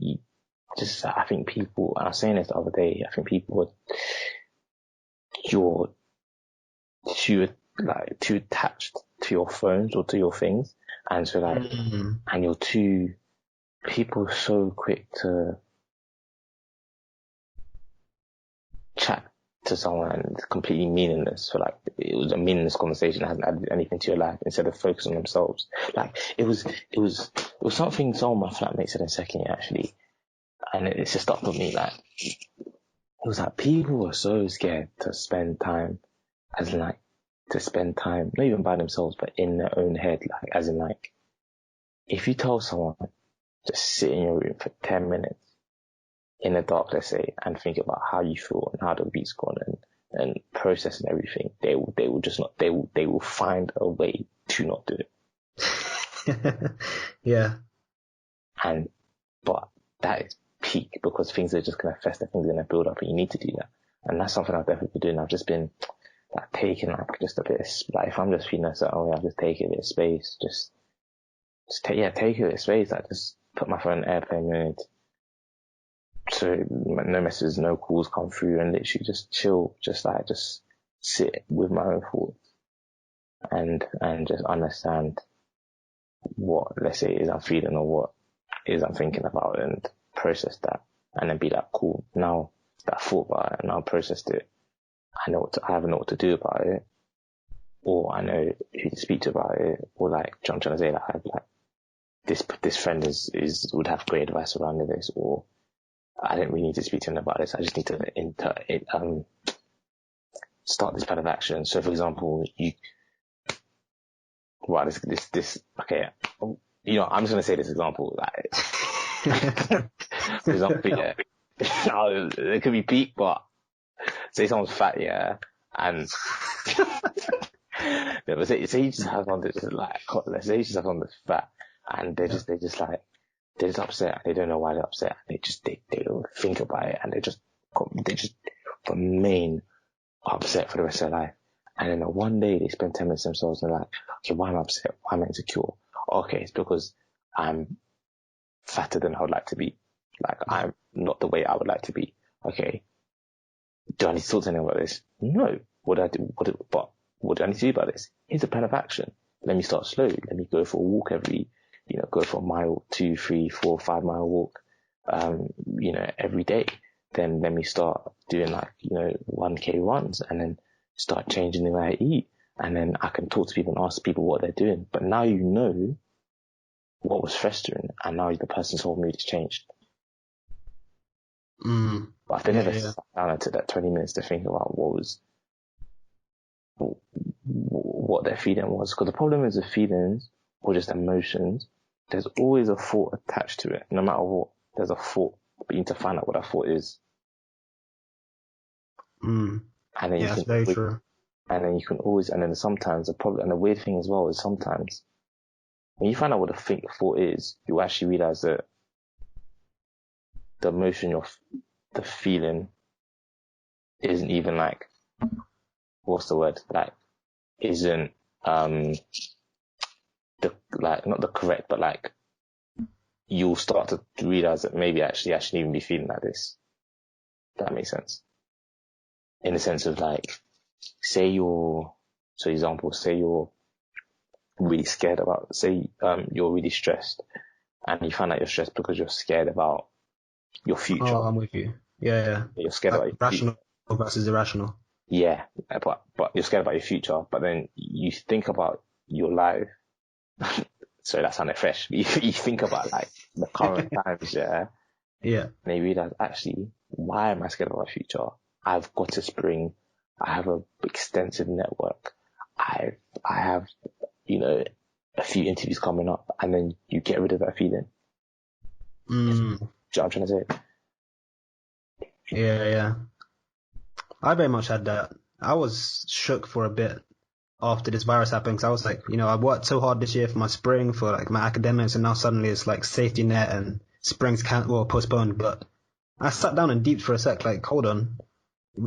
I think people, and I was saying this the other day, I think people you're too attached to your phones or to your things. And so like, and people are so quick to chat to someone and it's completely meaningless. So like, it was a meaningless conversation that hasn't added anything to your life, instead of focusing on themselves. Like, it was something someone my flatmate said in second year, actually. And it's just stuck with me. Like, it was like, people were so scared to spend time, as in like, not even by themselves, but in their own head. Like, as in like, if you tell someone, just sit in your room for 10 minutes in the dark, let's say, and think about how you feel and how the week's gone and processing everything, they will just not, they will find a way to not do it. Yeah. But that is peak, because things are just going to fester, things are going to build up, and you need to do that. And that's something I've definitely been doing. I've just been like taking like just a bit of, like, if I'm just feeling a certain way, I'll just take a bit of space, take a bit of space, like just put my phone in airplane mode, so no messages, no calls come through, and literally just chill, just sit with my own thoughts and just understand what, let's say, is I'm feeling or what is I'm thinking about, and process that, and then be like, cool, now that I thought about it and now processed it, I either know what to do about it, or I know who to speak to about it, or like, I'm trying to say that this friend would have great advice around this, or I don't really need to speak to him about this. I just need to start this plan of action. So, for example, okay, I'm just gonna say this example. Like, for example, yeah, it could be peak, but say someone's fat, yeah, and Yeah, but say you just have on this like, let's say you just have on this fat, and they're just like, they're just upset, and they don't know why they're upset. They don't think about it, and they just remain upset for the rest of their life. And then one day they spend 10 minutes themselves and they're like, okay, why am I upset? Why am I insecure? Okay, it's because I'm fatter than I would like to be. Like, I'm not the way I would like to be. Okay. Do I need to talk to anyone about this? No. What do I do? What do I need to do about this? Here's a plan of action. Let me start slow. Let me go for a walk go for a mile, 2, 3, 4, 5 mile walk, every day. Then let me start doing 1K runs, and then start changing the way I eat. And then I can talk to people and ask people what they're doing. But now you know what was festering, and now the person's whole mood has changed. But if they never sat down and took that 20 minutes to think about what their feeling was. Because the problem is with feelings, or just emotions, there's always a thought attached to it. No matter what, there's a thought, but you need to find out what that thought is. And then that's very true. And then you can always, and then sometimes the problem, and the weird thing as well is sometimes when you find out what the thought is, you actually realize that the emotion the feeling isn't even what's the word? Isn't, not the correct, but you'll start to realize that maybe actually I shouldn't even be feeling like this. If that makes sense. In the sense of say you're really scared about, you're really stressed, and you find out you're stressed because you're scared about your future. Oh, I'm with you. Yeah. You're scared about your rational future versus irrational. Yeah, but you're scared about your future, but then you think about your life. So that sounded fresh. You think about the current times, yeah. Yeah. And you realize, actually, why am I scared of my future? I've got a spring. I have an extensive network. I have, a few interviews coming up, and then you get rid of that feeling. Do you know what I'm trying to say? Yeah. I very much had that. I was shook for a bit after this virus happened, because I was like, I worked so hard this year for my spring, for my academics, and now suddenly it's safety net and springs postponed. But I sat down and deeped for a sec, hold on.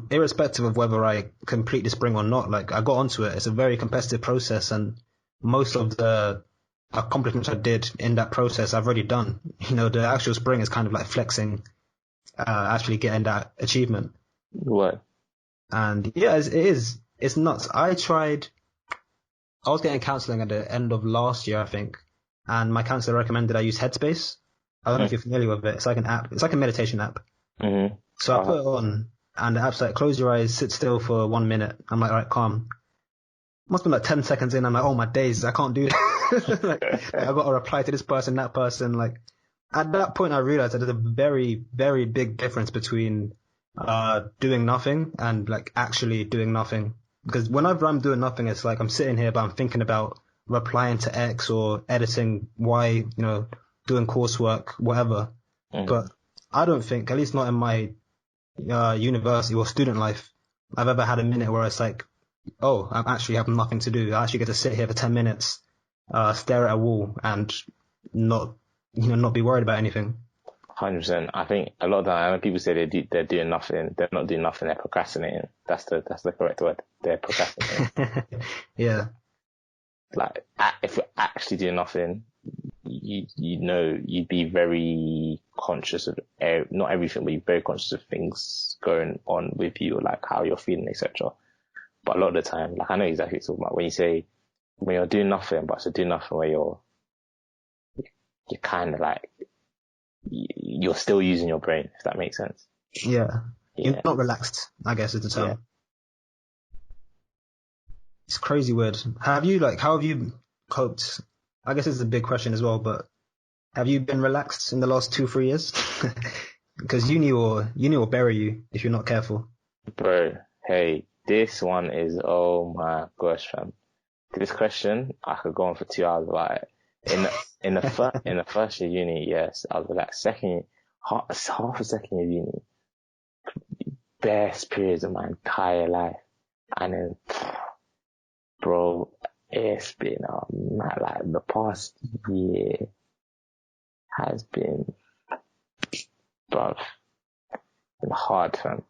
Irrespective of whether I complete the spring or not, I got onto it. It's a very competitive process, and most of the accomplishments I did in that process I've already done. The actual spring is kind of flexing, actually getting that achievement. What? And yeah, it is. It's nuts. I was getting counseling at the end of last year, I think, and my counselor recommended I use Headspace. I don't know if you're familiar with it. It's like an app. It's like a meditation app. Mm-hmm. So I put it on, and the app's close your eyes, sit still for 1 minute. I'm all right, calm. Must be 10 seconds in. I'm oh my days, I can't do that. I got to reply to this person, that person. At that point, I realized that there's a very, very big difference between doing nothing and actually doing nothing. Because whenever I'm doing nothing, it's I'm sitting here, but I'm thinking about replying to X or editing Y, doing coursework, whatever. But I don't think, at least not in my university or student life, I've ever had a minute where it's oh, I actually have nothing to do. I actually get to sit here for 10 minutes, stare at a wall and not be worried about anything. 100%. I think a lot of the time when people say they're doing nothing, they're not doing nothing, they're procrastinating. That's the correct word. They're procrastinating. Yeah. If you're actually doing nothing, you'd be very conscious of not everything, but you're very conscious of things going on with you, how you're feeling, etc. But a lot of the time, I know exactly what you're talking about when you say when you're doing nothing, but to do nothing where you're kind of you're still using your brain, if that makes sense. Yeah. You're not relaxed, I guess is the term. Yeah. It's crazy weird. How have you coped? I guess it's a big question as well, but have you been relaxed in the last 2-3 years? Because uni will bury you if you're not careful. Bro, hey, this one is, oh my gosh, fam. This question, I could go on for 2 hours about it. In the first year uni, yes, I was relaxed. Half a second year uni, best periods of my entire life. And then Bro, it's been like the past year has been, bruv, been hard, fam.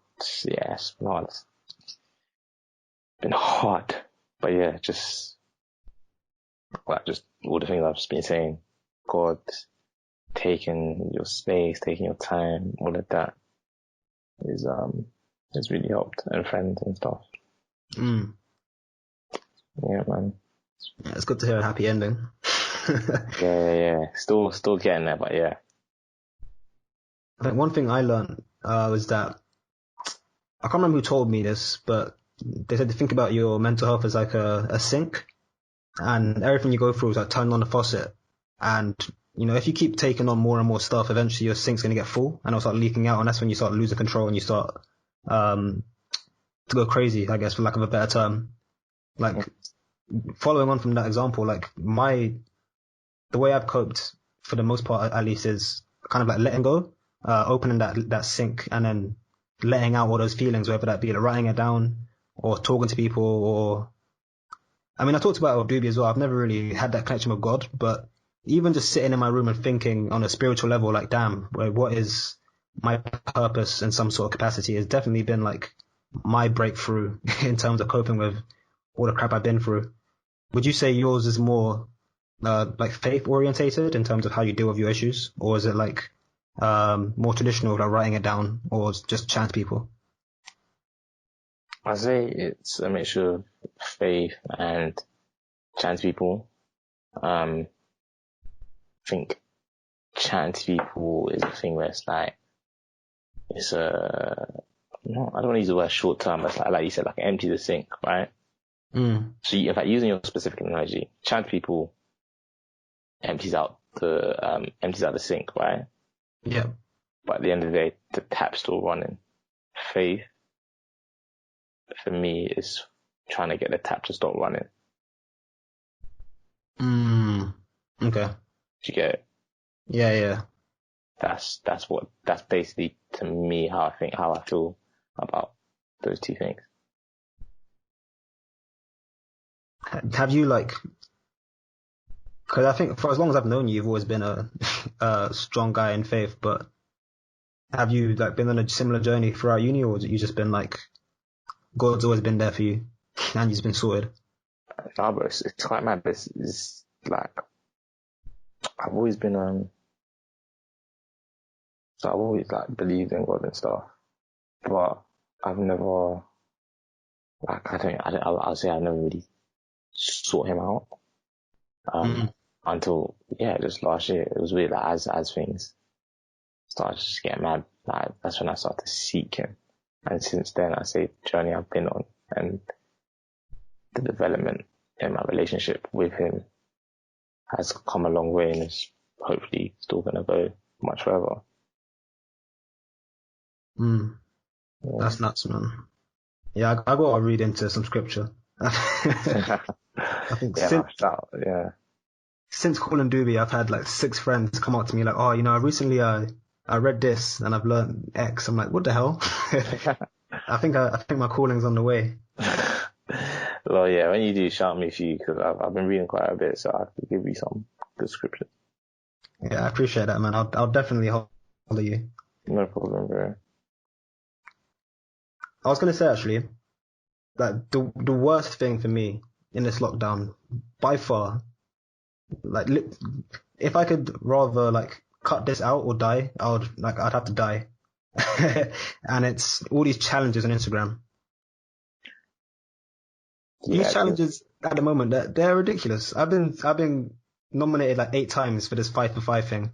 Yeah, it's been hard. Been hard. But yeah, just all the things I've just been saying. God, taking your space, taking your time, all of that is has really helped, and friends and stuff. Yeah, man. Yeah, it's good to hear a happy ending. Yeah. Still getting there, but yeah. I think one thing I learned was that I can't remember who told me this, but they said to think about your mental health as like a sink, and everything you go through is like turning on the faucet. And if you keep taking on more and more stuff, eventually your sink's gonna get full and it'll start leaking out, and that's when you start losing control and you start to go crazy, I guess, for lack of a better term. Like following on from that example, like the way I've coped for the most part, at least, is kind of like letting go, opening that sink and then letting out all those feelings, whether that be like writing it down or talking to people, or I mean, I talked about Doobie as well. I've never really had that connection with God, but even just sitting in my room and thinking on a spiritual level, like, damn, what is my purpose in some sort of capacity, has definitely been like my breakthrough in terms of coping with all the crap I've been through. Would you say yours is more like faith orientated in terms of how you deal with your issues, or is it like more traditional, like writing it down, or just chat to people? I say it's a mixture of faith and chatting to people. I think chatting to people is a thing where it's like, it's no, I don't want to use the word short term, but it's like you said, like empty the sink, right? So in fact, using your specific analogy, chatting to people empties out the sink, right? Yeah. But at the end of the day, the tap's still running. Faith, for me, is trying to get the tap to stop running. Okay. Do you get it? Yeah. That's basically, to me, how I feel about those two things. Have you because I think for as long as I've known you, you've always been a strong guy in faith, but have you like been on a similar journey throughout uni, or have you just been like, God's always been there for you and you've been sorted? No, but it's quite mad, but it's like, I've always been, so I've always like believed in God and stuff, but I've never, like, I'll say I've never really sought him out, until, just last year. It was weird, like, as things started just getting mad, like, that's when I started to seek him. And since then, I say the journey I've been on and the development in my relationship with him has come a long way, and is hopefully still going to go much further. That's nuts, man. Yeah, I got to read into some scripture. I think since calling Doobie, I've had like 6 friends come up to me like, oh, recently I read this and I've learned X. I'm like, what the hell? I think my calling's on the way. Well, yeah, when you do, shout me a few, because I've been reading quite a bit, so I could give you some good scripture. Yeah, I appreciate that, man. I'll definitely follow you. No problem, bro. I was gonna say actually that the worst thing for me in this lockdown by far, like, if I could rather like cut this out or die, I'd have to die. And it's all these challenges on Instagram. These challenges at the moment, they're ridiculous. I've been nominated like 8 times for this 5 for 5 thing.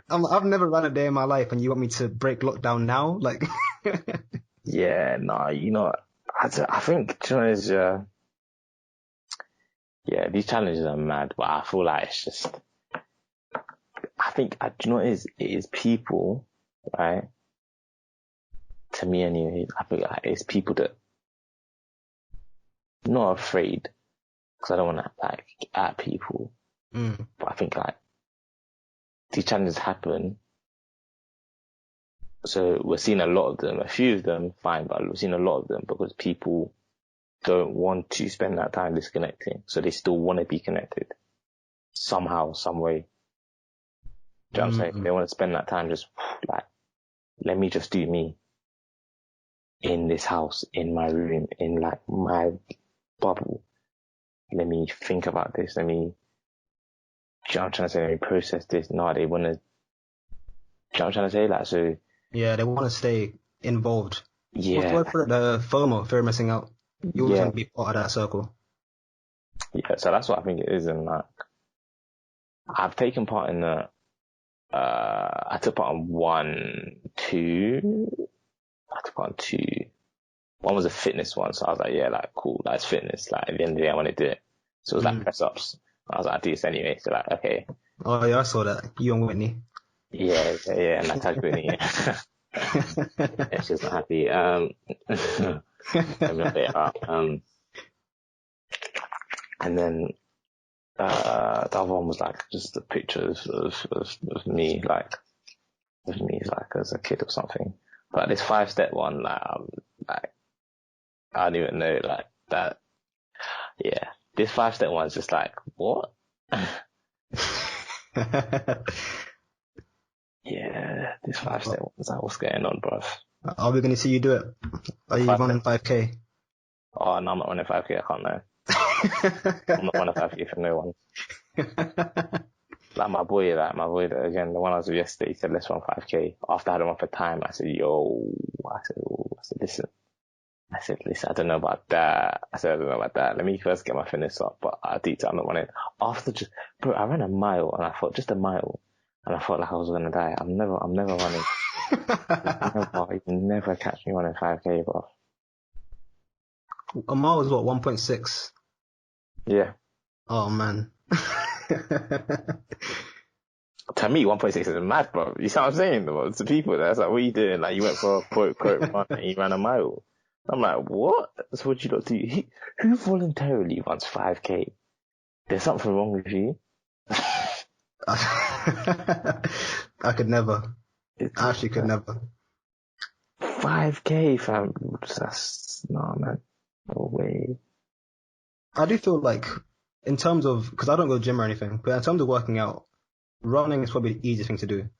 I've never run a day in my life, and you want me to break lockdown now? Like, yeah, no, I think, these challenges are mad, but I feel like it's just, I think, do you know what it is? It is people, right? To me anyway, I think like it's people that I'm not afraid, because I don't want to like at people, but I think like these challenges happen, So we're seeing a lot of them, a few of them, fine, but we're seeing a lot of them because people don't want to spend that time disconnecting. So they still want to be connected somehow, some way. Do you know what I'm saying? They want to spend that time just like, let me just do me in this house, in my room, in like my bubble. Let me think about this. Let me, do you know what I'm trying to say? Let me process this. No, they want to, do you know what I'm trying to say? Like, so. Yeah, they want to stay involved. Yeah. What's the word for it? The FOMO, fear of missing out. You always want to be part of that circle. Yeah, so that's what I think it is. And like, I've taken part in I took part in one, two. I took part in two. One was a fitness one, so I was like, yeah, like cool, that's fitness. Like at the end of the day, I want to do it. So it was like press ups. I was like, I do this anyway. So like, okay. Oh yeah, I saw that. You and Whitney. Yeah, and I tagged Whitney. Yeah, she's not happy. Let me update her. And then the other one was like just a picture of me, like as a kid or something. But this 5-step one, like I don't even know, like that. Yeah, this 5-step one's just like what? Yeah, this 5-step one's like what's going on, bruv? Are we gonna see you do it? Are you running 5K? Oh no, I'm not running 5K. I can't know. I'm not running 5K for no one. Like my boy, again, the one I was with yesterday, he said, let's run 5K. After I had him on for time, I said, listen, I don't know about that. Let me first get my fitness up, but I'm not running. Bro, I ran a mile and I thought, just a mile, and I felt like I was going to die. I'm never running. You can never catch me running 5K, bro. A mile is what, 1.6? Yeah. Oh man. To me, 1.6 is mad, bro. You see what I'm saying? Though? To people, that's like, what are you doing? Like, you went for a quote run and you ran a mile. I'm like, what? That's what you don't do. Who voluntarily runs 5K? There's something wrong with you. I could never. I actually could never. 5K, fam. No, man. No way. I do feel like, in terms of, because I don't go to the gym or anything, but in terms of working out, running is probably the easiest thing to do.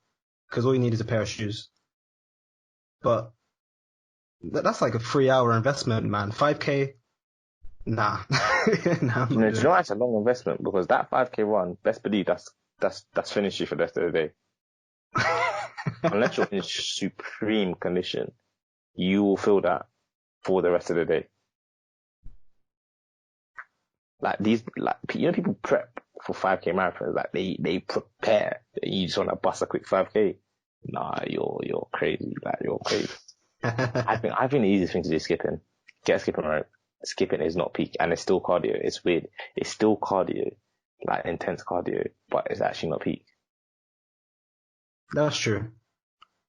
Because all you need is a pair of shoes. But that's like a 3-hour investment, man. 5K? Nah. Nah, Do you know that's a long investment? Because that 5K run, best believe that's finished you for the rest of the day. Unless you're in supreme condition, you will feel that for the rest of the day. Like people prep for 5K marathons. Like they prepare. You just want to bust a quick 5K. Nah, you're crazy. Like you're crazy. I think the easiest thing to do is skipping. Get a skipping rope. Skipping is not peak, and it's still cardio. It's weird. It's still cardio, like intense cardio, but it's actually not peak. That's true.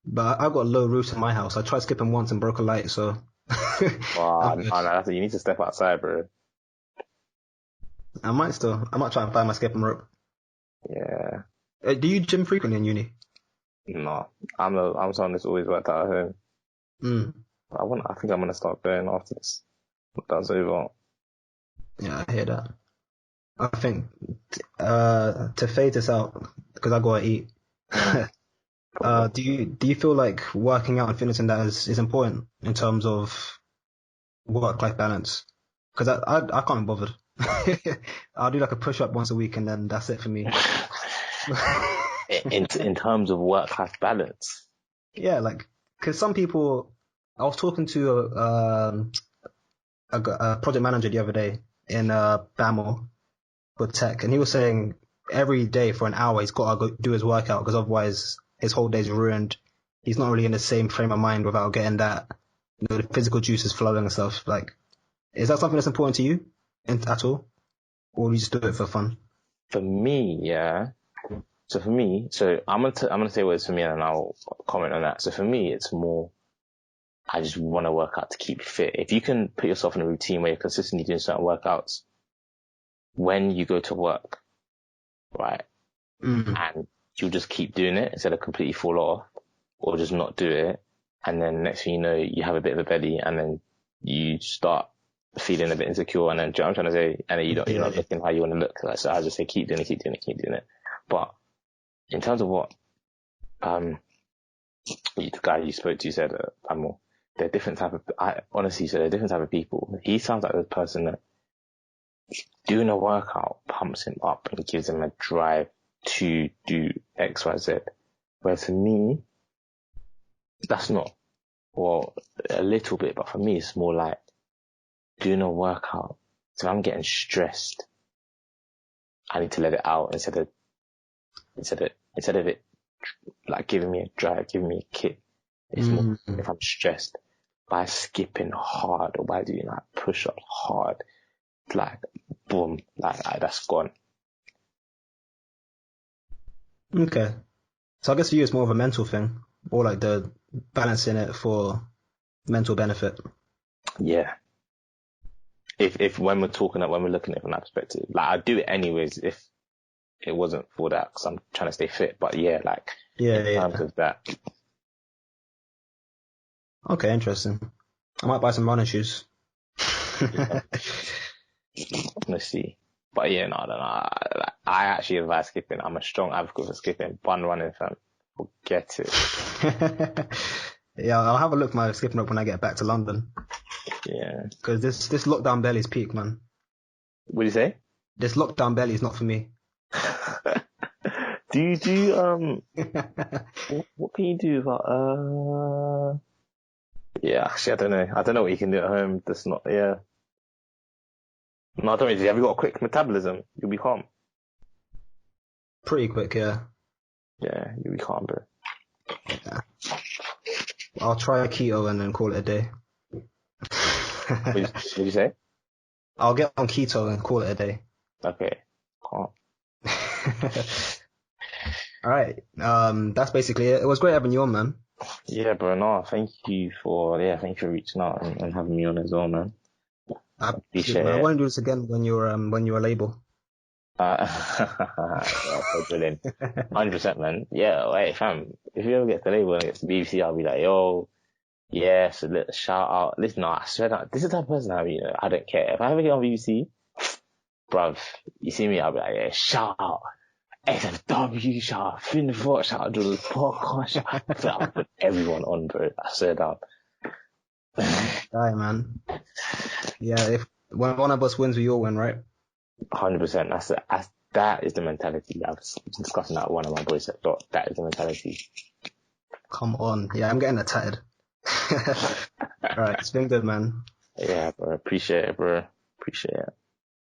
But I've got low roofs in my house. I tried skipping once and broke a light, so. Wow, no, you need to step outside, bro. I might try and find my skipping rope. Yeah. Do you gym frequently in uni? No, I'm someone that's always worked out at home. I think I'm gonna start going after this. That's over. Yeah, I hear that. I think, to fade this out, because I gotta eat. Do you feel like working out and fitness and that is important in terms of work-life balance? Because I can't be bothered. I'll do like a push-up once a week and then that's it for me. in terms of work-life balance. Yeah, like, because some people, I was talking to a project manager the other day in BAML for tech, and he was saying every day for an hour he's got to go do his workout because otherwise his whole day's ruined. He's not really in the same frame of mind without getting that, the physical juices flowing and stuff. Like, is that something that's important to you at all, or do you just do it for fun? For me, yeah. So for me, I'm gonna say what it's for me, and then I'll comment on that. So for me, it's more, I just want to work out to keep fit. If you can put yourself in a routine where you're consistently doing certain workouts, when you go to work, right, and you'll just keep doing it instead of completely fall off or just not do it, and then next thing you know, you have a bit of a belly, and then you start feeling a bit insecure, and then, do you know what I'm trying to say? And then you're not looking how you want to look. Like, so I just say, keep doing it. But in terms of what, the guy you spoke to said, Pamela, they're different type of, they're different type of people. He sounds like the person that doing a workout pumps him up and gives him a drive to do X, Y, Z. Whereas for me, that's not, well, a little bit, but for me, it's more like doing a workout. So if I'm getting stressed, I need to let it out instead of it like giving me a drive, giving me a kick. It's more if I'm stressed, by skipping hard or by doing like push-ups hard, like boom, like that's gone. Okay. So I guess for you it's more of a mental thing, or like the balancing it for mental benefit. Yeah. If when we're looking at it from that perspective, like I'd do it anyways if it wasn't for that, because I'm trying to stay fit. But yeah, like in terms of that. Okay, interesting. I might buy some running shoes. Yeah. Let's see. But yeah, no. I actually advise skipping. I'm a strong advocate for skipping. Fun running, fam. Forget it. Yeah, I'll have a look at my skipping rope when I get back to London. Yeah. Because this lockdown belly's peak, man. What do you say? This lockdown belly is not for me. do you what can you do about yeah, actually I don't know what you can do at home that's not, yeah. No, I don't really. Have you got a quick metabolism? You'll be calm. Pretty quick, yeah. Yeah, you'll be calm, bro. Yeah. I'll try keto and then call it a day. What did you say? I'll get on keto and call it a day. Okay. Calm. Alright. That's basically it. It was great having you on, man. Yeah, bro. No, thank you for reaching out and having me on as well, man. I appreciate it. I want to do this again when you're a label. Yeah, so brilliant. 100%, man. Yeah, wait, fam. If you ever get the label and get to BBC, I'll be like, yo, yeah, so let's shout out. Listen, no, I swear that this is the type of person I don't care. If I ever get on BBC, bruv, you see me, I'll be like, yeah, shout out. SFW, shout out Finfort, shout out to the podcast, shout out. I'll put everyone on, bro. I swear down. Alright, man. Yeah, if when one of us wins, we all win, right? 100%. That is the mentality. I was discussing that with one of my boys at Dot. That is the mentality. Come on. Yeah, I'm getting excited. Alright, it's been good, man. Yeah, bro. Appreciate it, bro. Appreciate it.